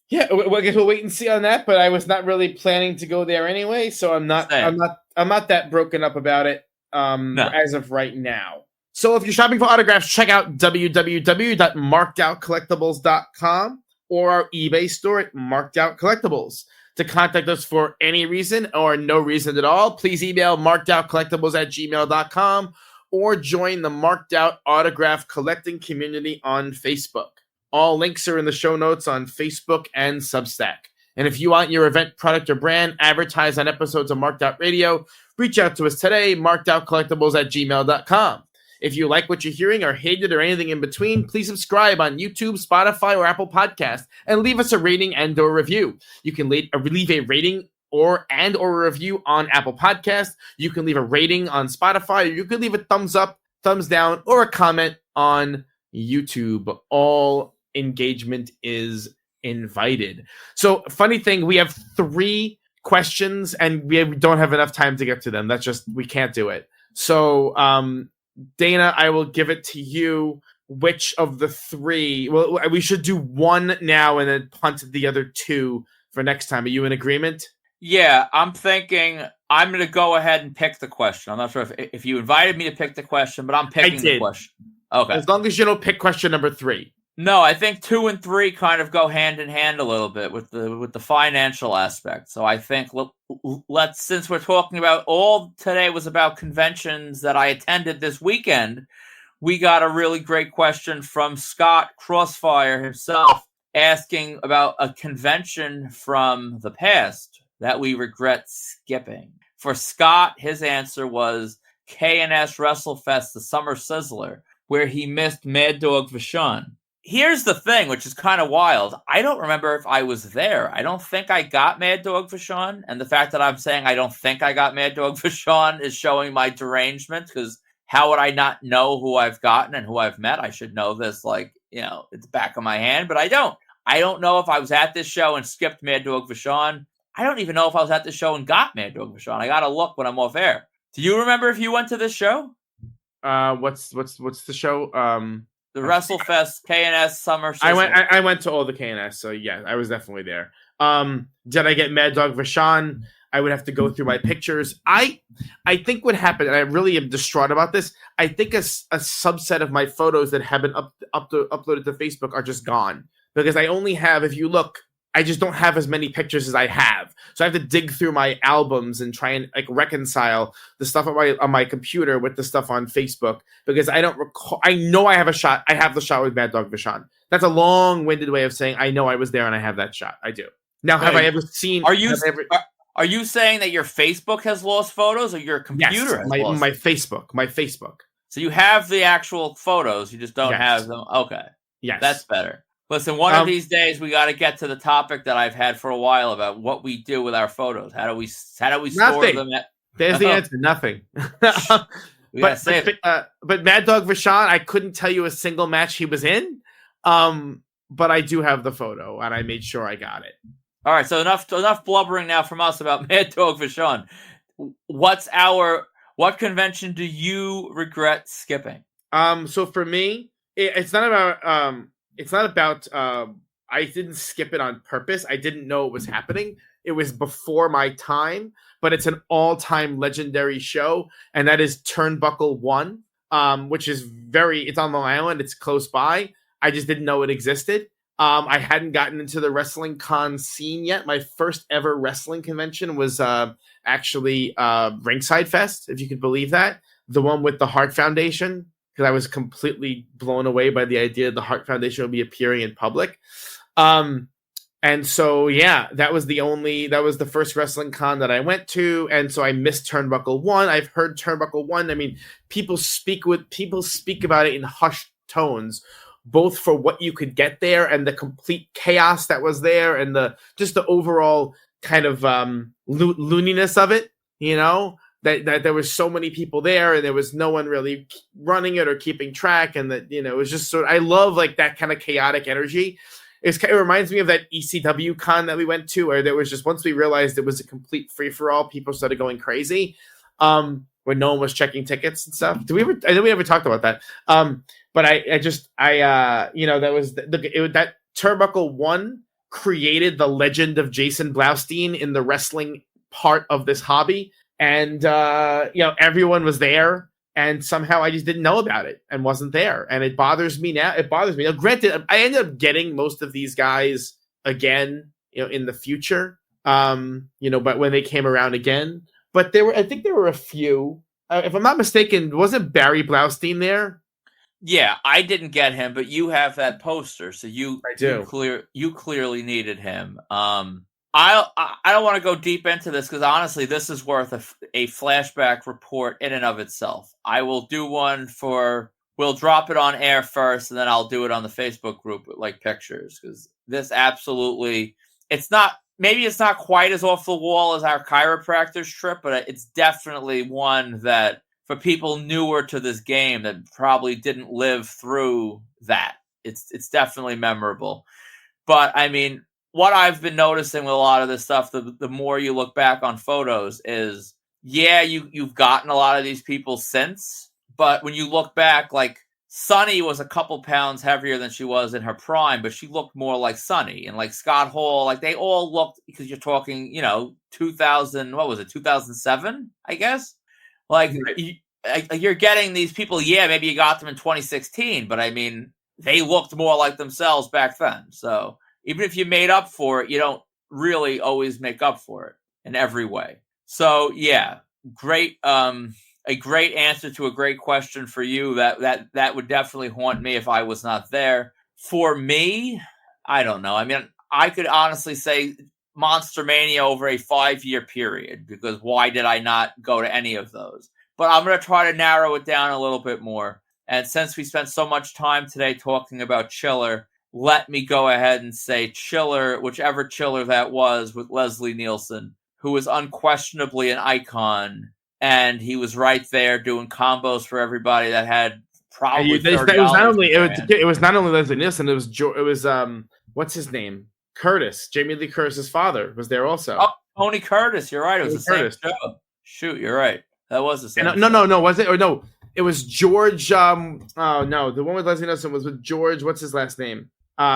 Yeah, I guess we'll wait and see on that. But I was not really planning to go there anyway, so I'm not that broken up about it as of right now. So if you're shopping for autographs, check out www.markedoutcollectibles.com or our eBay store at Marked Out Collectibles. To contact us for any reason or no reason at all, please email markedoutcollectibles@gmail.com or join the Marked Out Autograph Collecting Community on Facebook. All links are in the show notes on Facebook and Substack. And if you want your event, product, or brand advertised on episodes of Marked Out Radio, reach out to us today, markedoutcollectibles@gmail.com. If you like what you're hearing or hate it or anything in between, please subscribe on YouTube, Spotify, or Apple Podcasts and leave us a rating and or review. You can leave a rating or a review on Apple Podcasts. You can leave a rating on Spotify, or you can leave a thumbs up, thumbs down, or a comment on YouTube. All engagement is invited. So, funny thing, we have 3 questions and we don't have enough time to get to them. That's just, we can't do it. So, Dana, I will give it to you. Which of the 3? Well, we should do one now and then punt the other 2 for next time. Are you in agreement? Yeah, I'm thinking I'm going to go ahead and pick the question. I'm not sure if you invited me to pick the question, but I'm picking the question. Okay. As long as you don't pick question number 3. No, I think 2 and 3 kind of go hand in hand a little bit with the financial aspect. So I think let's, since we're talking about, all today was about conventions that I attended this weekend, we got a really great question from Scott Crossfire himself asking about a convention from the past that we regret skipping. For Scott, his answer was K&S WrestleFest, the Summer Sizzler, where he missed Mad Dog Vachon. Here's the thing, which is kind of wild. I don't remember if I was there. I don't think I got Mad Dog Vachon. And the fact that I'm saying I don't think I got Mad Dog Vachon is showing my derangement, because how would I not know who I've gotten and who I've met? I should know this, at the back of my hand, but I don't. I don't know if I was at this show and skipped Mad Dog Vachon. I don't even know if I was at this show and got Mad Dog Vachon. I got to look when I'm off air. Do you remember if you went to this show? What's the show? The WrestleFest K&S Summer Sizzler. I went to all the K&S, so yeah, I was definitely there. Did I get Mad Dog Vachon? I would have to go through my pictures. I think what happened, and I really am distraught about this, I think a subset of my photos that have been uploaded to Facebook are just gone. Because I only have, if you look, I just don't have as many pictures as I have. So I have to dig through my albums and try and reconcile the stuff on my computer with the stuff on Facebook, because I don't recall. I know I have a shot. I have the shot with Mad Dog Vachon. That's a long-winded way of saying I know I was there and I have that shot. I do. Now, have I ever seen? Are you saying that your Facebook has lost photos, or your computer has lost? My Facebook. So you have the actual photos, you just don't have them. Okay. Yes, that's better. Listen, one of these days we got to get to the topic that I've had for a while about what we do with our photos. How do we store them? There's the answer. Nothing. But Mad Dog Vachon, I couldn't tell you a single match he was in. But I do have the photo, and I made sure I got it. All right, so enough blubbering now from us about Mad Dog Vachon. What convention do you regret skipping? So for me, it's not about I didn't skip it on purpose. I didn't know it was happening. It was before my time, but it's an all-time legendary show, and that is Turnbuckle 1, which is it's on Long Island. It's close by. I just didn't know it existed. I hadn't gotten into the wrestling con scene yet. My first ever wrestling convention was actually Ringside Fest, if you could believe that. The one with the Hart Foundation, because I was completely blown away by the idea the Hart Foundation would be appearing in public. And so, yeah, that was the first wrestling con that I went to. And so I missed Turnbuckle 1. I've heard Turnbuckle 1. I mean, people speak about it in hushed tones, both for what you could get there and the complete chaos that was there and the overall kind of looniness of it, that there was so many people there and there was no one really running it or keeping track. And that, it was just I love like that kind of chaotic energy. It reminds me of that ECW con that we went to, where there was just, once we realized it was a complete free-for-all, people started going crazy, when no one was checking tickets and stuff. I know we ever talked about that. But that was that Turnbuckle 1 created the legend of Jason Blaustein in the wrestling part of this hobby. And, everyone was there. And somehow I just didn't know about it and wasn't there. And it bothers me now. Now, granted, I ended up getting most of these guys again, in the future, but when they came around again. But I think there were a few. If I'm not mistaken, wasn't Barry Blaustein there? Yeah, I didn't get him, but you have that poster, so you clearly needed him. I don't want to go deep into this because honestly, this is worth a flashback report in and of itself. I will do one we'll drop it on air first, and then I'll do it on the Facebook group with like pictures, because this absolutely, maybe it's not quite as off the wall as our chiropractor's trip, but it's definitely one that for people newer to this game that probably didn't live through that, it's definitely memorable. But I mean, what I've been noticing with a lot of this stuff, the more you look back on photos is, yeah, you've gotten a lot of these people since, but when you look back, like Sunny was a couple pounds heavier than she was in her prime, but she looked more like Sunny, and like Scott Hall, like they all looked, because you're talking, 2000, what was it, 2007, I guess? Like you're getting these people, yeah, maybe you got them in 2016, but I mean, they looked more like themselves back then. So even if you made up for it, you don't really always make up for it in every way. So yeah, great, a great answer to a great question for you. That would definitely haunt me if I was not there. For me, I don't know. I mean, I could honestly say Monster Mania over a 5-year period, because why did I not go to any of those? But I'm going to try to narrow it down a little bit more. And since we spent so much time today talking about Chiller, let me go ahead and say Chiller, whichever Chiller that was, with Leslie Nielsen, who was unquestionably an icon. And he was right there doing combos for everybody that had probably $30. It was not only Leslie Nielsen. It was what's his name? Curtis. Jamie Lee Curtis's father was there also. Oh, Tony Curtis. You're right. It was the same show. Shoot, you're right. That was the same. No. Was it? Or no, it was George. Oh no, the one with Leslie Nielsen was with George. What's his last name?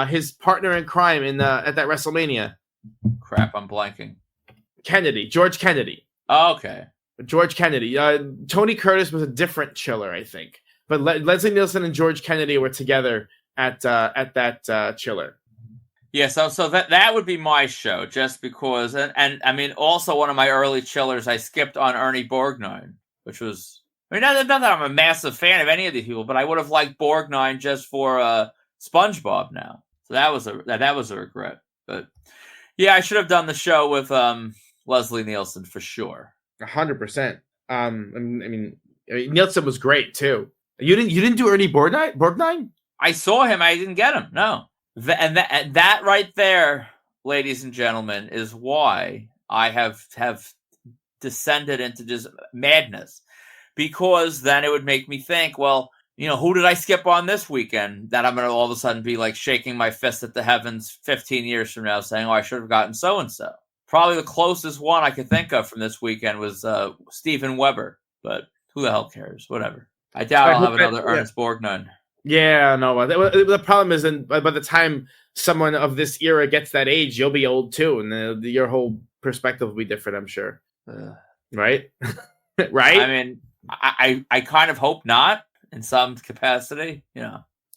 His partner in crime at that WrestleMania. Crap, I'm blanking. George Kennedy. Oh, okay. George Kennedy. Tony Curtis was a different Chiller, I think. But Leslie Nielsen and George Kennedy were together at that Chiller. Yeah, so that would be my show, just because, and I mean, also one of my early Chillers, I skipped on Ernie Borgnine, which was, I mean, not that I'm a massive fan of any of these people, but I would have liked Borgnine just for SpongeBob now. So that was a regret. But yeah, I should have done the show with Leslie Nielsen for sure. 100%. I mean, Nielsen was great too. You didn't do Ernie Borgnine? I saw him. I didn't get him. No. And that right there, ladies and gentlemen, is why I have descended into just madness. Because then it would make me think, well, who did I skip on this weekend that I'm going to all of a sudden be like shaking my fist at the heavens 15 years from now saying, oh, I should have gotten so-and-so. Probably the closest one I could think of from this weekend was Steven Weber. But who the hell cares? Whatever. I doubt I'll have another Ernest Borgnine. Yeah, no. The problem is, by the time someone of this era gets that age, you'll be old too, and your whole perspective will be different, I'm sure. Right? Right? I mean, I kind of hope not in some capacity.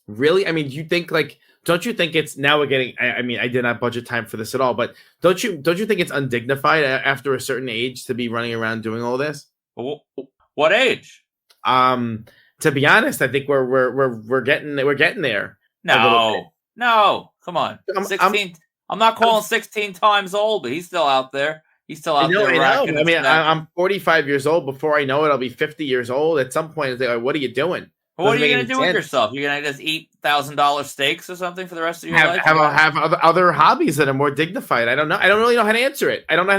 Really? I mean, do you think, like, don't you think it's now we're getting? I mean, I did not budget time for this at all, but don't you think it's undignified after a certain age to be running around doing all this? What age? To be honest, I think we're getting there. No, come on, 16. I'm not calling 16 times old, but he's still out there. He's still out there. I know. I mean, I'm 45 years old. Before I know it, I'll be 50 years old. At some point, it's like, what are you doing? What are you going to do with yourself? You're going to just eat $1,000 steaks or something for the rest of your life? Have other hobbies that are more dignified. I don't know. I don't really know how to answer it. I don't know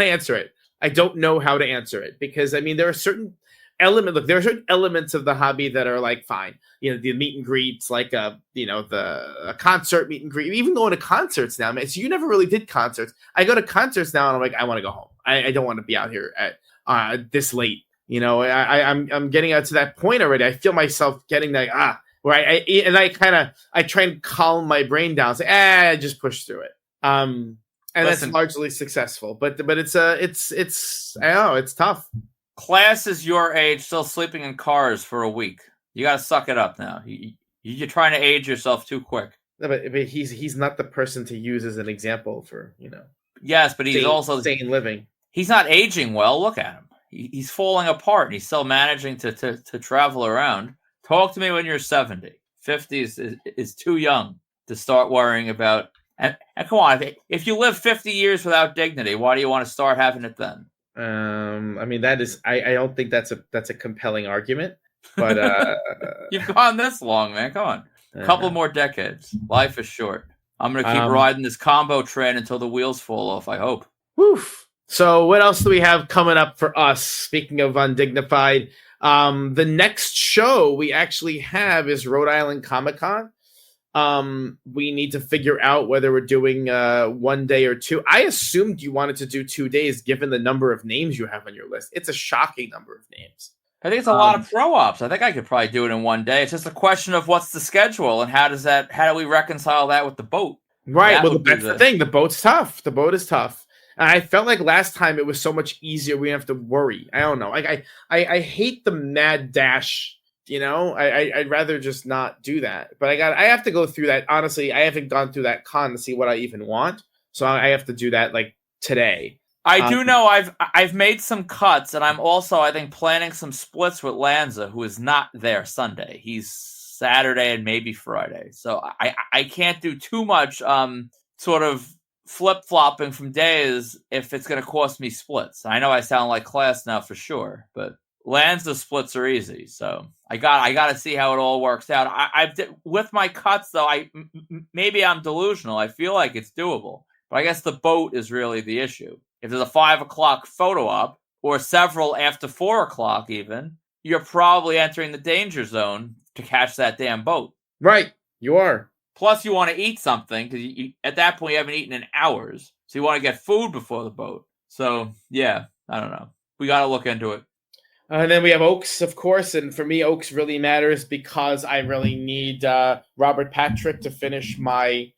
how to answer it because, I mean, there are certain elements. Look, there are certain elements of the hobby that are like fine. You know, the meet and greets, like the concert meet and greet. Even going to concerts now, man. So you never really did concerts. I go to concerts now, and I'm like, I want to go home. I don't want to be out here at this late. You know, I'm getting out to that point already. I feel myself getting that where I try and calm my brain down. Say, just push through it. And that's largely successul. But it's I don't know, it's tough. Class is your age, still sleeping in cars for a week. You got to suck it up now. You're trying to age yourself too quick. No, but he's not the person to use as an example for Yes, but he's also sane living. He's not aging well. Look at him. He's falling apart, and he's still managing to travel around. Talk to me when you're 70. 50 is too young to start worrying about. And come on, if you live 50 years without dignity, why do you want to start having it then? I mean, that is. I don't think that's a compelling argument. But you've gone this long, man. Come on, a couple more decades. Life is short. I'm gonna keep riding this combo train until the wheels fall off. I hope. Woof. So what else do we have coming up for us? Speaking of undignified, the next show we actually have is Rhode Island Comic-Con. We need to figure out whether we're doing 1 day or two. I assumed you wanted to do 2 days given the number of names you have on your list. It's a shocking number of names. I think it's a lot of pro ops. I think I could probably do it in 1 day. It's just a question of what's the schedule and how do we reconcile that with the boat? Right. Well, that's the thing. The boat's tough. The boat is tough. I felt like last time it was so much easier. We didn't have to worry. I don't know. Like I hate the mad dash. I'd rather just not do that. But I have to go through that. Honestly, I haven't gone through that con to see what I even want. So I have to do that like today. I do know I've made some cuts, and I'm also, I think, planning some splits with Lanza, who is not there Sunday. He's Saturday and maybe Friday. So I can't do too much sort of flip-flopping from days if it's going to cost me splits. I know I sound like class now for sure, but Lanza splits are easy. So I got to see how it all works out. With my cuts, though, maybe I'm delusional. I feel like it's doable. But I guess the boat is really the issue. If there's a 5 o'clock photo op, or several after 4 o'clock even, you're probably entering the danger zone to catch that damn boat. Right, you are. Plus, you want to eat something, because at that point, you haven't eaten in hours. So you want to get food before the boat. So, yeah, I don't know. We got to look into it. And then we have Oaks, of course. And for me, Oaks really matters because I really need Robert Patrick to finish my...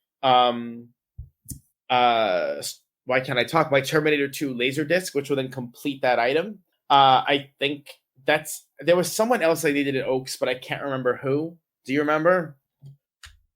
why can't I talk? My Terminator 2 Laserdisc, which will then complete that item. I think there was someone else I needed at Oaks, but I can't remember who. Do you remember?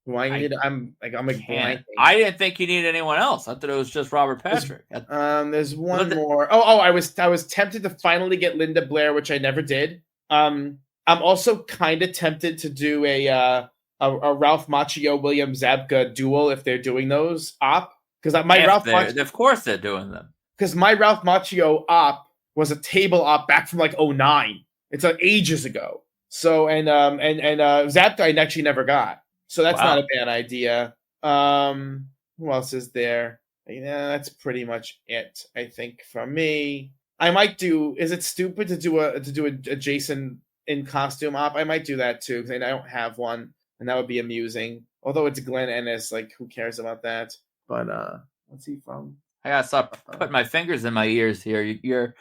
Who I needed? I'm blank. I didn't think you needed anyone else. I thought it was just Robert Patrick. There's one more. I was tempted to finally get Linda Blair, which I never did. I'm also kind of tempted to do a Ralph Macchio William Zabka duel if they're doing those op. Because of course they're doing them. Because my Ralph Macchio op was a table op back from like 2009. It's like ages ago. So and Zapka I actually never got. So that's not a bad idea. Who else is there? Yeah, that's pretty much it. I think from me, I might do. Is it stupid to do a Jason in costume op? I might do that too because I don't have one, and that would be amusing. Although it's Glenn Ennis, like who cares about that? But what's he from? I gotta stop putting my fingers in my ears here. You're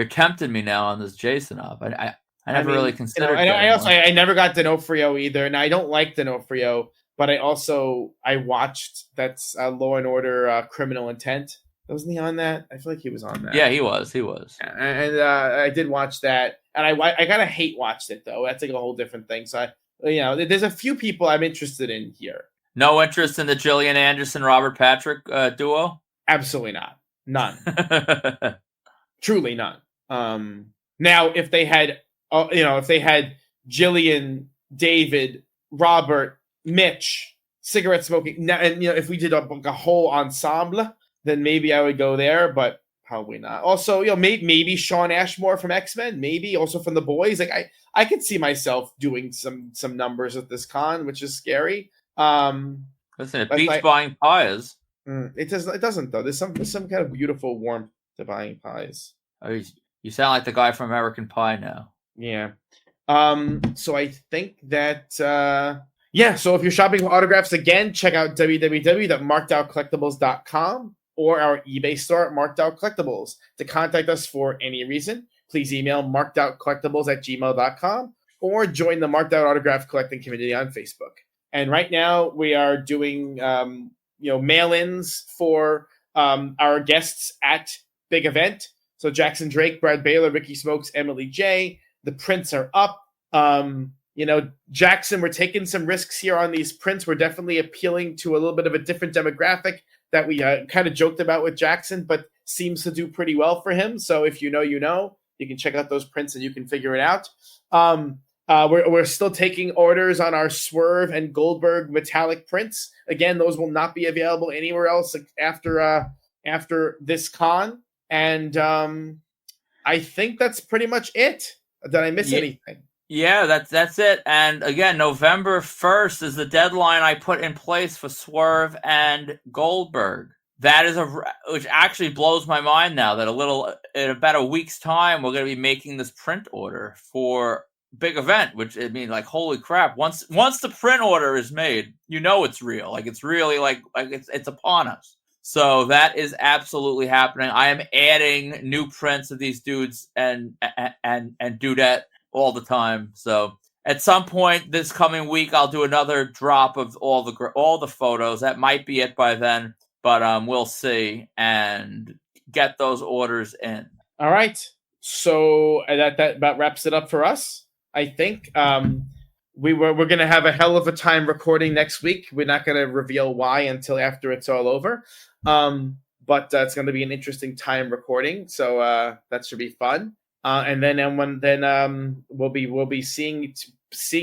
tempting me now on this Jason op. I never really considered. I never got D'Onofrio either, and I don't like D'Onofrio. But I watched that's Law and Order Criminal Intent. Wasn't he on that? I feel like he was on that. Yeah, he was. And I did watch that, and I kind of hate watched it though. That's like a whole different thing. So there's a few people I'm interested in here. No interest in the Gillian Anderson Robert Patrick duo? Absolutely not. None. Truly none. Now, if they had, if they had Jillian, David, Robert, Mitch, cigarette smoking, and if we did a whole ensemble, then maybe I would go there, but probably not. Also, maybe Sean Ashmore from X-Men, maybe also from The Boys. Like I could see myself doing some numbers at this con, which is scary. Listen, it beats buying pies. It doesn't though. There's some kind of beautiful warmth to buying pies. Oh, you sound like the guy from American Pie now. Yeah. So I think that so if you're shopping for autographs again, check out www.markedoutcollectibles.com or our eBay store at Marked Out Collectibles. To contact us for any reason, please email markedoutcollectibles@gmail.com or join the Marked Out Autograph Collecting community on Facebook. And right now we are doing mail-ins for our guests at Big Event. So Jackson Drake, Brad Baylor, Ricky Smokes, Emily J. The prints are up. Jackson, we're taking some risks here on these prints. We're definitely appealing to a little bit of a different demographic that we kind of joked about with Jackson, but seems to do pretty well for him. So if you can check out those prints and you can figure it out. We're still taking orders on our Swerve and Goldberg metallic prints. Again, those will not be available anywhere else after this con. And I think that's pretty much it. Did I miss anything? Yeah, that's it. And again, November 1st is the deadline I put in place for Swerve and Goldberg. That is which actually blows my mind now that in about a week's time, we're going to be making this print order for Big Event, which I mean, like, holy crap. Once the print order is made, it's real. Like, it's really like it's upon us. So that is absolutely happening. I am adding new prints of these dudes and Dudette all the time. So at some point this coming week, I'll do another drop of all the photos. That might be it by then, but we'll see and get those orders in. All right. So that about wraps it up for us. I think we're going to have a hell of a time recording next week. We're not going to reveal why until after it's all over. But it's going to be an interesting time recording. So that should be fun. And then we'll be seeing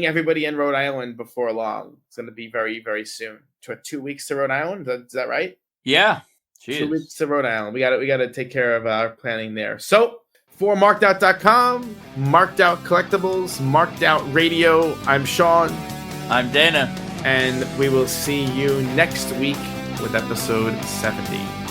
everybody in Rhode Island before long. It's going to be very, very soon. 2 weeks to Rhode Island. Is that right? Yeah. Jeez. 2 weeks to Rhode Island. We got to take care of our planning there. So for markedout.com, Marked Out Collectibles, Marked Out Radio, I'm Sean. I'm Dana. And we will see you next week with episode 70.